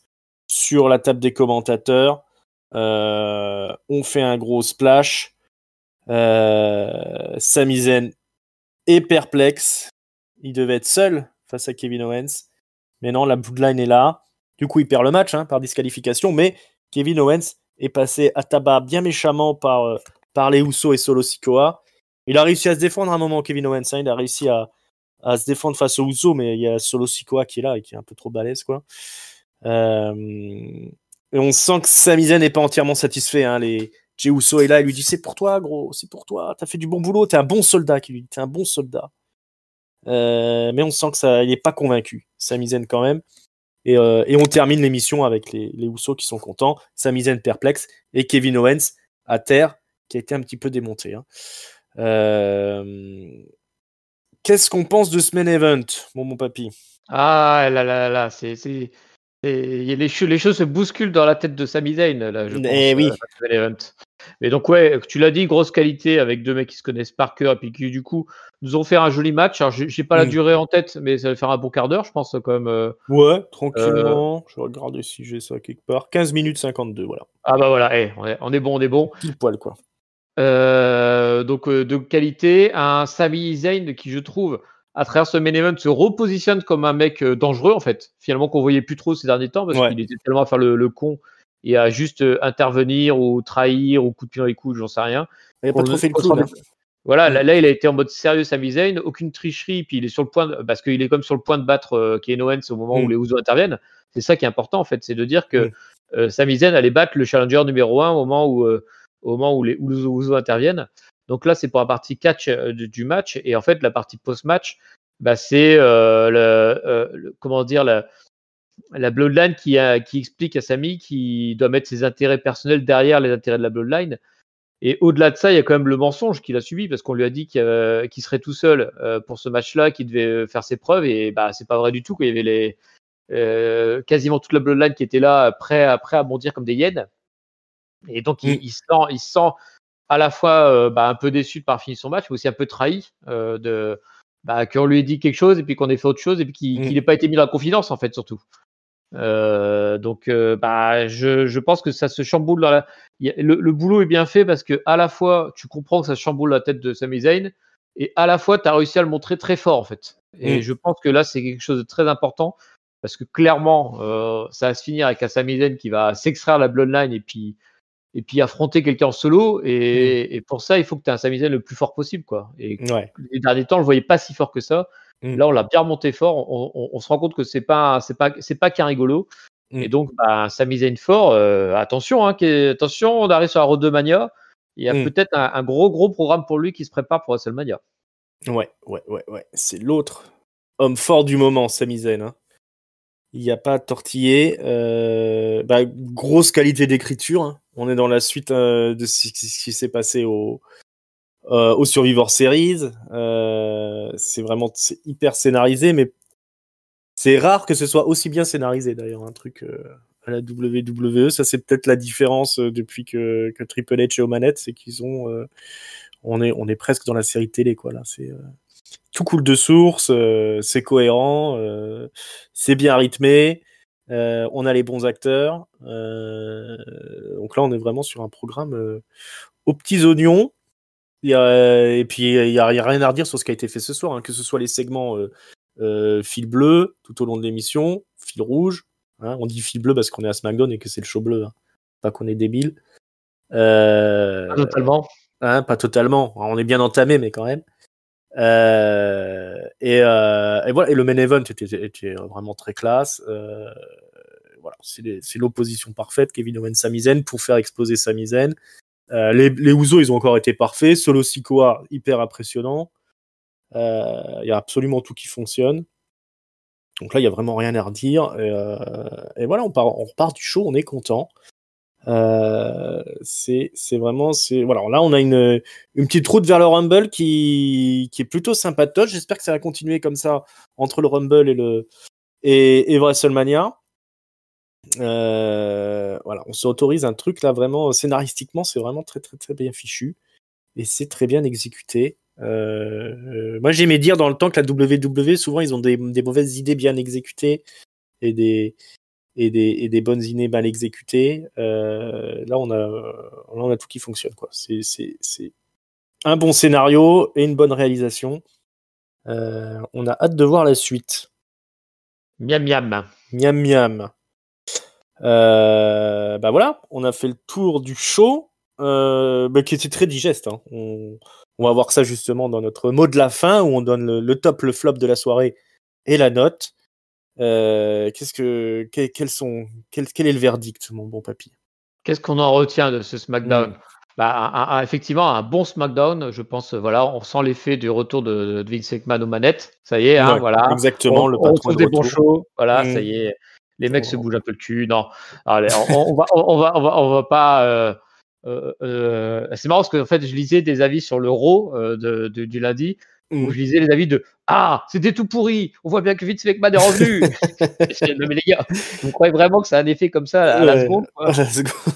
sur la table des commentateurs. On fait un gros splash. Sami Zayn est perplexe. Il devait être seul face à Kevin Owens. Mais non, la Bloodline est là. Du coup, il perd le match par disqualification. Mais Kevin Owens est passé à tabac bien méchamment par les Usos et Solo Sikoa. Il a réussi à se défendre à un moment, Kevin Owens. Il a réussi à se défendre face aux Usos, mais il y a Solo Sikoa qui est là et qui est un peu trop balèze, quoi. Et on sent que Sami Zayn n'est pas entièrement satisfait. Hein. Jey Uso est là, il lui dit c'est pour toi, gros, c'est pour toi. T'as fait du bon boulot, t'es un bon soldat. Qui lui dit t'es un bon soldat. Mais on sent que il n'est pas convaincu. Sami Zayn quand même. Et on termine l'émission avec les Usos qui sont contents. Sami Zayn perplexe et Kevin Owens à terre, qui a été un petit peu démonté. Hein. Qu'est-ce qu'on pense de ce main event, mon papy? Ah là, les choses se bousculent dans la tête de Sami Zayn, là, je pense. Oui. Mais donc, ouais, tu l'as dit, grosse qualité avec deux mecs qui se connaissent par cœur et puis qui, du coup, nous ont fait un joli match. Alors, j'ai pas la durée en tête, mais ça va faire un bon quart d'heure, je pense, quand même. Ouais, tranquillement. Je vais regarder si j'ai ça quelque part. 15 minutes 52, voilà. Ah bah voilà, on est bon. Pile poil, quoi. Donc, de qualité. Un Sami Zayn qui, je trouve, à travers ce main event, se repositionne comme un mec dangereux, en fait. Finalement, qu'on voyait plus trop ces derniers temps, parce qu'il était tellement à faire le con et à juste intervenir ou trahir ou coup de pied dans les coudes, j'en sais rien. Il n'a pas trop fait le clown. Voilà, là, il a été en mode sérieux, Sami Zayn, aucune tricherie, puis il est sur le point, parce qu'il est comme sur le point de battre Kevin Owens au moment où les Usos interviennent. C'est ça qui est important, en fait, c'est de dire que Sami Zayn allait battre le challenger numéro 1 au moment où les Usos interviennent. Donc là, c'est pour la partie catch du match, et en fait, la partie post-match, c'est comment dire, la Bloodline qui explique à Sami qu'il doit mettre ses intérêts personnels derrière les intérêts de la Bloodline. Et au-delà de ça, il y a quand même le mensonge qu'il a subi parce qu'on lui a dit qu'il serait tout seul pour ce match-là, qu'il devait faire ses preuves. Et c'est pas vrai du tout. Il y avait quasiment toute la Bloodline qui était là, prêt à bondir comme des hyènes. Et donc, il se sent à la fois un peu déçu de pas finir son match, mais aussi un peu trahi qu'on lui ait dit quelque chose et puis qu'on ait fait autre chose et puis qu'il n'ait pas été mis dans la confidence, en fait, surtout. Je pense que ça se chamboule le boulot est bien fait parce que à la fois tu comprends que ça chamboule la tête de Sami Zayn et à la fois tu as réussi à le montrer très fort, en fait. Et je pense que là c'est quelque chose de très important parce que clairement ça va se finir avec un Sami Zayn qui va s'extraire la Bloodline et puis et puis affronter quelqu'un en solo. Et pour ça, il faut que tu aies un Sami Zayn le plus fort possible, quoi. Et Ouais. les derniers temps, on le voyait pas si fort que ça. Là, on l'a bien remonté fort. On se rend compte que c'est pas qu'un rigolo. Et donc, Sami Zayn fort. Attention, attention, on arrive sur la Road to Mania. Il y a peut-être un gros programme pour lui qui se prépare pour WrestleMania. Ouais. C'est l'autre homme fort du moment, Sami Zayn. Hein. Il n'y a pas à tortiller. Grosse qualité d'écriture. Hein. On est dans la suite de ce qui s'est passé au Survivor Series. C'est hyper scénarisé, mais c'est rare que ce soit aussi bien scénarisé d'ailleurs. Un truc à la WWE, ça c'est peut-être la différence depuis que Triple H est aux manettes, c'est qu'ils ont, on est presque dans la série télé quoi. Là, c'est tout coule de source, c'est cohérent, c'est bien rythmé, on a les bons acteurs. Donc là, on est vraiment sur un programme aux petits oignons. Et puis, il n'y a rien à redire sur ce qui a été fait ce soir, hein, que ce soit les segments fil bleu tout au long de l'émission, fil rouge. Hein, on dit fil bleu parce qu'on est à SmackDown et que c'est le show bleu, hein, pas qu'on est débile. Pas totalement. Hein, pas totalement. On est bien entamé, mais quand même. Et voilà. Et le main event était vraiment très classe. Voilà, c'est l'opposition parfaite, Kevin Owens, Sami Zayn, pour faire exploser Sami Zayn. Les Usos, ils ont encore été parfaits. Solo Sikoa, hyper impressionnant. Il y a absolument tout qui fonctionne. Donc là, il n'y a vraiment rien à redire. Et voilà, on repart du show, on est content. C'est vraiment, voilà. Là, on a une petite route vers le Rumble qui est plutôt sympatoche. J'espère que ça va continuer comme ça entre le Rumble et WrestleMania. Voilà, on s'autorise un truc là vraiment scénaristiquement, c'est vraiment très très très bien fichu et c'est très bien exécuté. Moi, j'aimais dire dans le temps que la WWE, souvent, ils ont des mauvaises idées bien exécutées et des bonnes idées mal exécutées. Là, on a tout qui fonctionne, quoi. C'est un bon scénario et une bonne réalisation. On a hâte de voir la suite. Miam miam. Miam miam. Voilà, on a fait le tour du show, qui était très digeste. Hein. On va voir ça justement dans notre mot de la fin où on donne le top, le flop de la soirée et la note. Quel est le verdict, mon bon papy? Qu'est-ce qu'on en retient de ce SmackDown? Effectivement, un bon SmackDown, je pense. Voilà, on sent l'effet du retour de Vince McMahon aux manettes. Ça y est, hein, Ouais, voilà. exactement, le On patron retrouve est de des bons retour. shows. Voilà, ça y est. Les mecs se bougent un peu le cul. Non, allez, on va pas. C'est marrant parce que en fait, je lisais des avis sur le Raw du lundi où je lisais les avis de c'était tout pourri. On voit bien que Vince McMahon est revenu. Non mais les gars, vous croyez vraiment que ça a un effet comme ça à la seconde, quoi? À la seconde.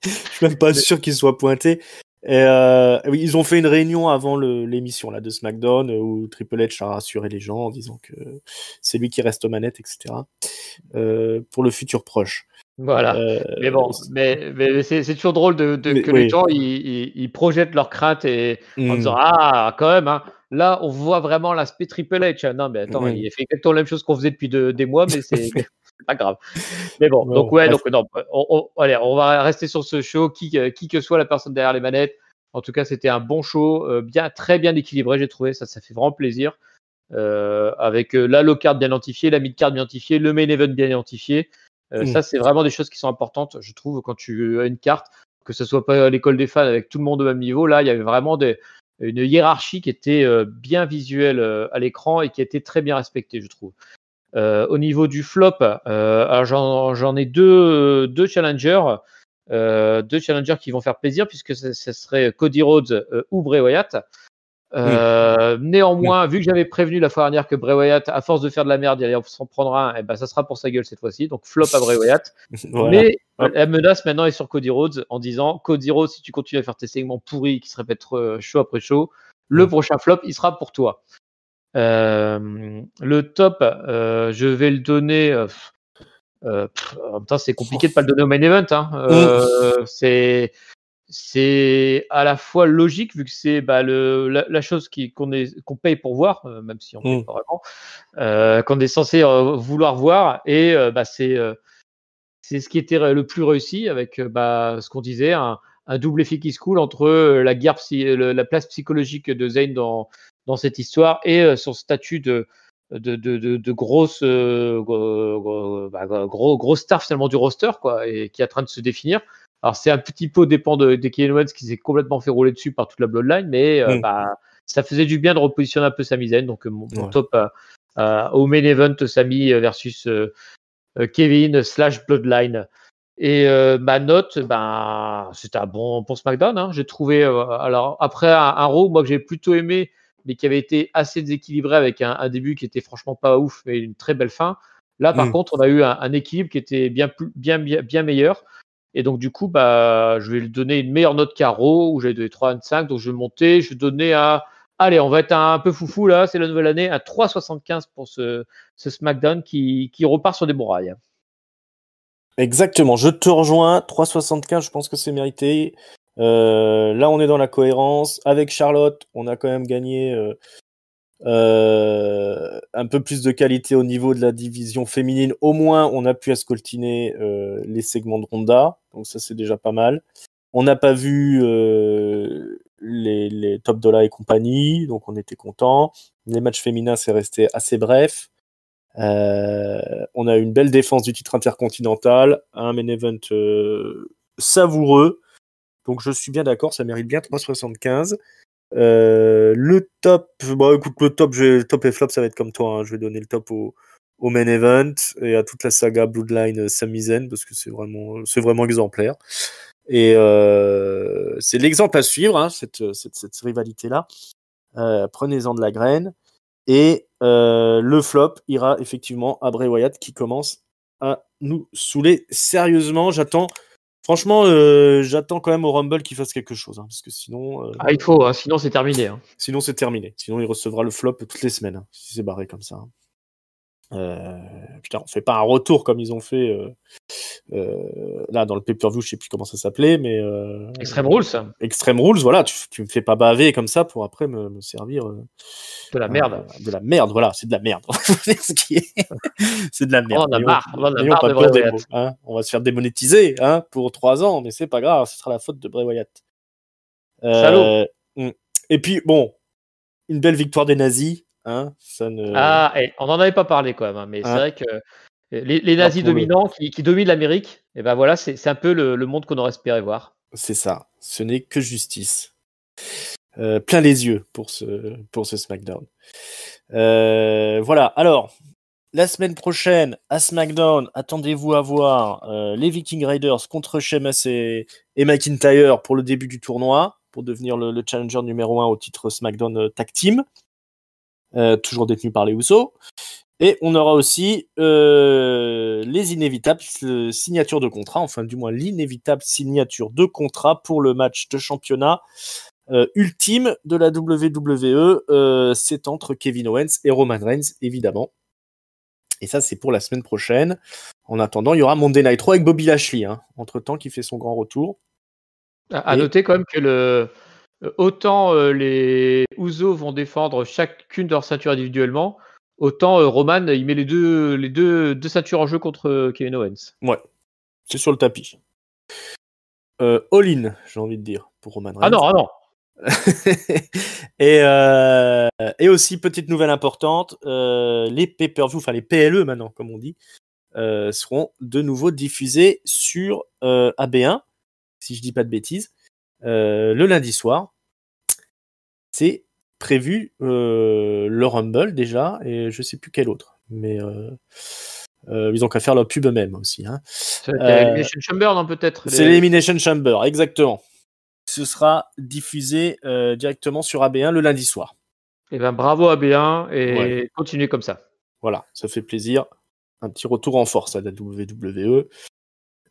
Je suis même pas sûr qu'ils soient pointés. Oui, ils ont fait une réunion avant l'émission là de SmackDown où Triple H a rassuré les gens en disant que c'est lui qui reste aux manettes, etc. Pour le futur proche. Voilà. Mais bon, mais c'est toujours drôle que les gens ils projettent leurs craintes en disant quand même, hein, là on voit vraiment l'aspect Triple H. Non mais attends, il fait exactement la même chose qu'on faisait depuis des mois, mais c'est pas grave. Mais bon, donc non, allez, on va rester sur ce show, qui que soit la personne derrière les manettes. En tout cas, c'était un bon show, très bien équilibré, j'ai trouvé. Ça fait vraiment plaisir. Avec la low card bien identifiée, la mid card bien identifiée, le main event bien identifié. Ça, c'est vraiment des choses qui sont importantes, je trouve, quand tu as une carte, que ce soit pas l'école des fans avec tout le monde au même niveau. Là, il y avait vraiment une hiérarchie qui était bien visuelle à l'écran et qui était très bien respectée, je trouve. Au niveau du flop, alors j'en ai deux challengers. Deux challengers qui vont faire plaisir puisque ce serait Cody Rhodes ou Bray Wyatt. Néanmoins, vu que j'avais prévenu la fois dernière que Bray Wyatt, à force de faire de la merde, il allait s'en prendre un, et ben ça sera pour sa gueule cette fois-ci. Donc flop à Bray Wyatt. Voilà. Mais la menace maintenant est sur Cody Rhodes en disant Cody Rhodes, si tu continues à faire tes segments pourris qui se répètent show après show, le prochain flop, il sera pour toi. Le top, je vais le donner. En même temps, c'est compliqué de pas le donner au main event. Hein. C'est à la fois logique vu que c'est la chose qu'on paye pour voir, même si on paye pas vraiment, qu'on est censé vouloir voir, et c'est ce qui était le plus réussi avec ce qu'on disait, un double effet qui se coule entre la guerre, la place psychologique de Zayn dans cette histoire et son statut de grosse gros star finalement du roster quoi, et qui est en train de se définir. Alors c'est un petit peu au dépend de Kevin Owens qui s'est complètement fait rouler dessus par toute la Bloodline, mais ça faisait du bien de repositionner un peu Sami Zayn. Donc mon top au main event, Sami versus Kevin / Bloodline. Et ma note, c'était un bon SmackDown. Hein. J'ai trouvé, alors après un Raw, moi que j'ai plutôt aimé, mais qui avait été assez déséquilibré avec un début qui était franchement pas ouf, mais une très belle fin. Là, par contre, on a eu un équilibre qui était bien meilleur. Et donc, du coup, je vais lui donner une meilleure note qu'à Raw, où j'avais donné 3,25. Donc, je vais monter, je vais donner allez, on va être un peu foufou là, c'est la nouvelle année, à 3,75 pour ce SmackDown qui repart sur des bons rails. Exactement, je te rejoins. 3,75, je pense que c'est mérité. Là, on est dans la cohérence. Avec Charlotte, on a quand même gagné un peu plus de qualité au niveau de la division féminine. Au moins, on a pu escoltiner les segments de Ronda. Donc ça, c'est déjà pas mal. On n'a pas vu les Top Dollar et compagnie, donc on était content. Les matchs féminins, c'est resté assez bref. On a eu une belle défense du titre intercontinental, un main event savoureux. Donc je suis bien d'accord, ça mérite bien 3,75. Le top, écoute, le top et flop, ça va être comme toi. Hein. Je vais donner le top au main event et à toute la saga Bloodline Sami Zayn parce que c'est vraiment exemplaire. Et c'est l'exemple à suivre, hein, cette rivalité-là. Prenez-en de la graine. Et le flop ira effectivement à Bray Wyatt qui commence à nous saouler sérieusement. J'attends quand même au Rumble qu'il fasse quelque chose. Hein, parce que sinon. Il faut, hein, sinon c'est terminé. Hein. Sinon c'est terminé. Sinon il recevra le flop toutes les semaines. Hein, si c'est barré comme ça. Putain, on fait pas un retour comme ils ont fait là dans le pay-per-view, je sais plus comment ça s'appelait, mais Extreme Rules. Extreme Rules, voilà, tu me fais pas baver comme ça pour après me servir de la merde. De la merde, voilà, c'est de la merde. C'est de la merde. On a marre de Bray Wyatt. Hein, on va se faire démonétiser hein, pour 3 ans, mais c'est pas grave, ce sera la faute de Bray Wyatt. Salaud. Et puis bon, une belle victoire des nazis. Hein, ça ne... on n'en avait pas parlé quand même, hein, mais c'est vrai que les nazis dominants qui dominent l'Amérique, et ben voilà, c'est un peu le monde qu'on aurait espéré voir. C'est ça, ce n'est que justice. Plein les yeux pour ce SmackDown. Voilà, alors, la semaine prochaine, à SmackDown, attendez-vous à voir les Viking Raiders contre Sheamus et McIntyre pour le début du tournoi, pour devenir le challenger numéro 1 au titre SmackDown Tag Team. Toujours détenu par les Usos. Et on aura aussi les inévitables signatures de contrat, enfin du moins l'inévitable signature de contrat pour le match de championnat ultime de la WWE. C'est entre Kevin Owens et Roman Reigns, évidemment. Et ça, c'est pour la semaine prochaine. En attendant, il y aura Monday Night Raw avec Bobby Lashley, hein, entre-temps, qui fait son grand retour. À noter quand même que autant les Usos vont défendre chacune de leurs ceintures individuellement, autant Roman il met les deux ceintures en jeu contre Kevin Owens. Ouais, c'est sur le tapis. All-in, j'ai envie de dire, pour Roman Reigns. Ah non. Et aussi, petite nouvelle importante, les pay-per-view, enfin les PLE maintenant, comme on dit, seront de nouveau diffusés sur AB1, si je dis pas de bêtises, le lundi soir. C'est prévu le Rumble déjà, et je sais plus quel autre, mais ils ont qu'à faire leur pub eux-mêmes aussi. Hein. C'est l'Elimination Chamber, non, peut-être C'est l'Elimination Chamber, exactement. Ce sera diffusé directement sur AB1 le lundi soir. Eh ben bravo AB1 et continuez comme ça. Voilà, ça fait plaisir. Un petit retour en force à la WWE.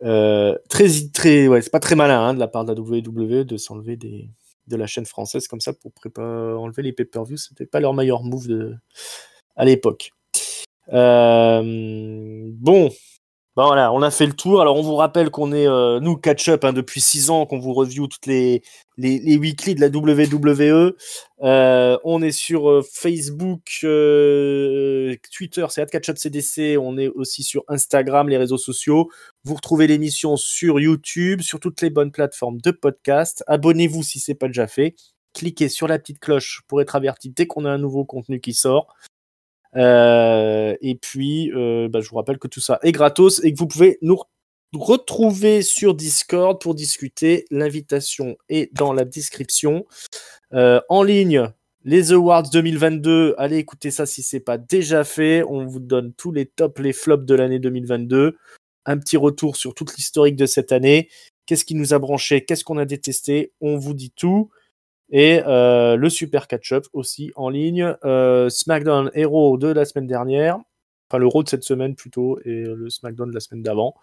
C'est pas très malin hein, de la part de la WWE de s'enlever de la chaîne française comme ça pour enlever les pay-per-views. C'était pas leur meilleur move à l'époque. Bon, Bah voilà, on a fait le tour. Alors on vous rappelle qu'on est nous catch up depuis 6 ans, qu'on vous review toutes les weekly de la WWE. On est sur Facebook, Twitter, c'est @catchupcdc. On est aussi sur Instagram, les réseaux sociaux. Vous retrouvez l'émission sur YouTube, sur toutes les bonnes plateformes de podcast. Abonnez-vous si c'est pas déjà fait. Cliquez sur la petite cloche pour être averti dès qu'on a un nouveau contenu qui sort. Et puis, je vous rappelle que tout ça est gratos et que vous pouvez nous retrouver sur Discord pour discuter. L'invitation est dans la description. En ligne, les Awards 2022. Allez écouter ça si c'est pas déjà fait. On vous donne tous les tops, les flops de l'année 2022. Un petit retour sur toute l'historique de cette année. Qu'est-ce qui nous a branché? Qu'est-ce qu'on a détesté? On vous dit tout. Et le Super Catch-up aussi en ligne. SmackDown Hero de la semaine dernière. Enfin, le Raw de cette semaine plutôt. Et le SmackDown de la semaine d'avant.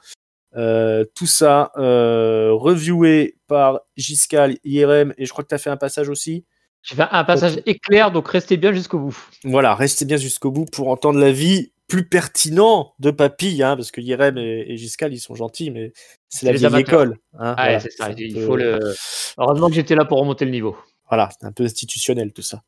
Tout ça reviewé par Giscal, IRM. Et je crois que tu as fait un passage aussi. J'ai fait un passage éclair, donc restez bien jusqu'au bout. Voilà, restez bien jusqu'au bout pour entendre l'avis plus pertinent de Papy, hein, parce que IRM et Giscal, ils sont gentils, mais c'est la vieille école. Hein, voilà, c'est ça. Heureusement que j'étais là pour remonter le niveau. Voilà, c'est un peu institutionnel tout ça.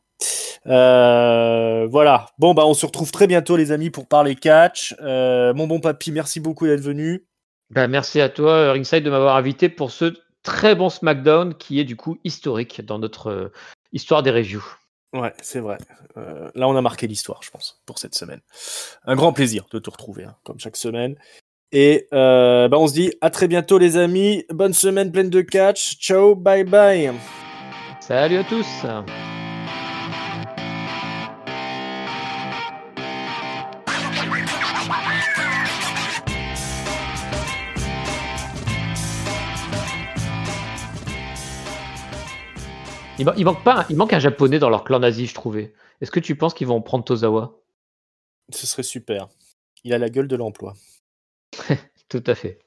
Voilà. Bon, on se retrouve très bientôt, les amis, pour parler catch. Mon bon Papy, merci beaucoup d'être venu. Merci à toi, Ringside, de m'avoir invité pour ce très bon SmackDown qui est du coup historique dans notre histoire des reviews. Ouais, c'est vrai. Là, on a marqué l'histoire, je pense, pour cette semaine. Un grand plaisir de te retrouver, hein, comme chaque semaine. Et on se dit à très bientôt, les amis. Bonne semaine pleine de catch. Ciao, bye bye. Salut à tous. Il manque un japonais dans leur clan nazi, je trouvais. Est-ce que tu penses qu'ils vont prendre Tozawa? Ce serait super. Il a la gueule de l'emploi. Tout à fait.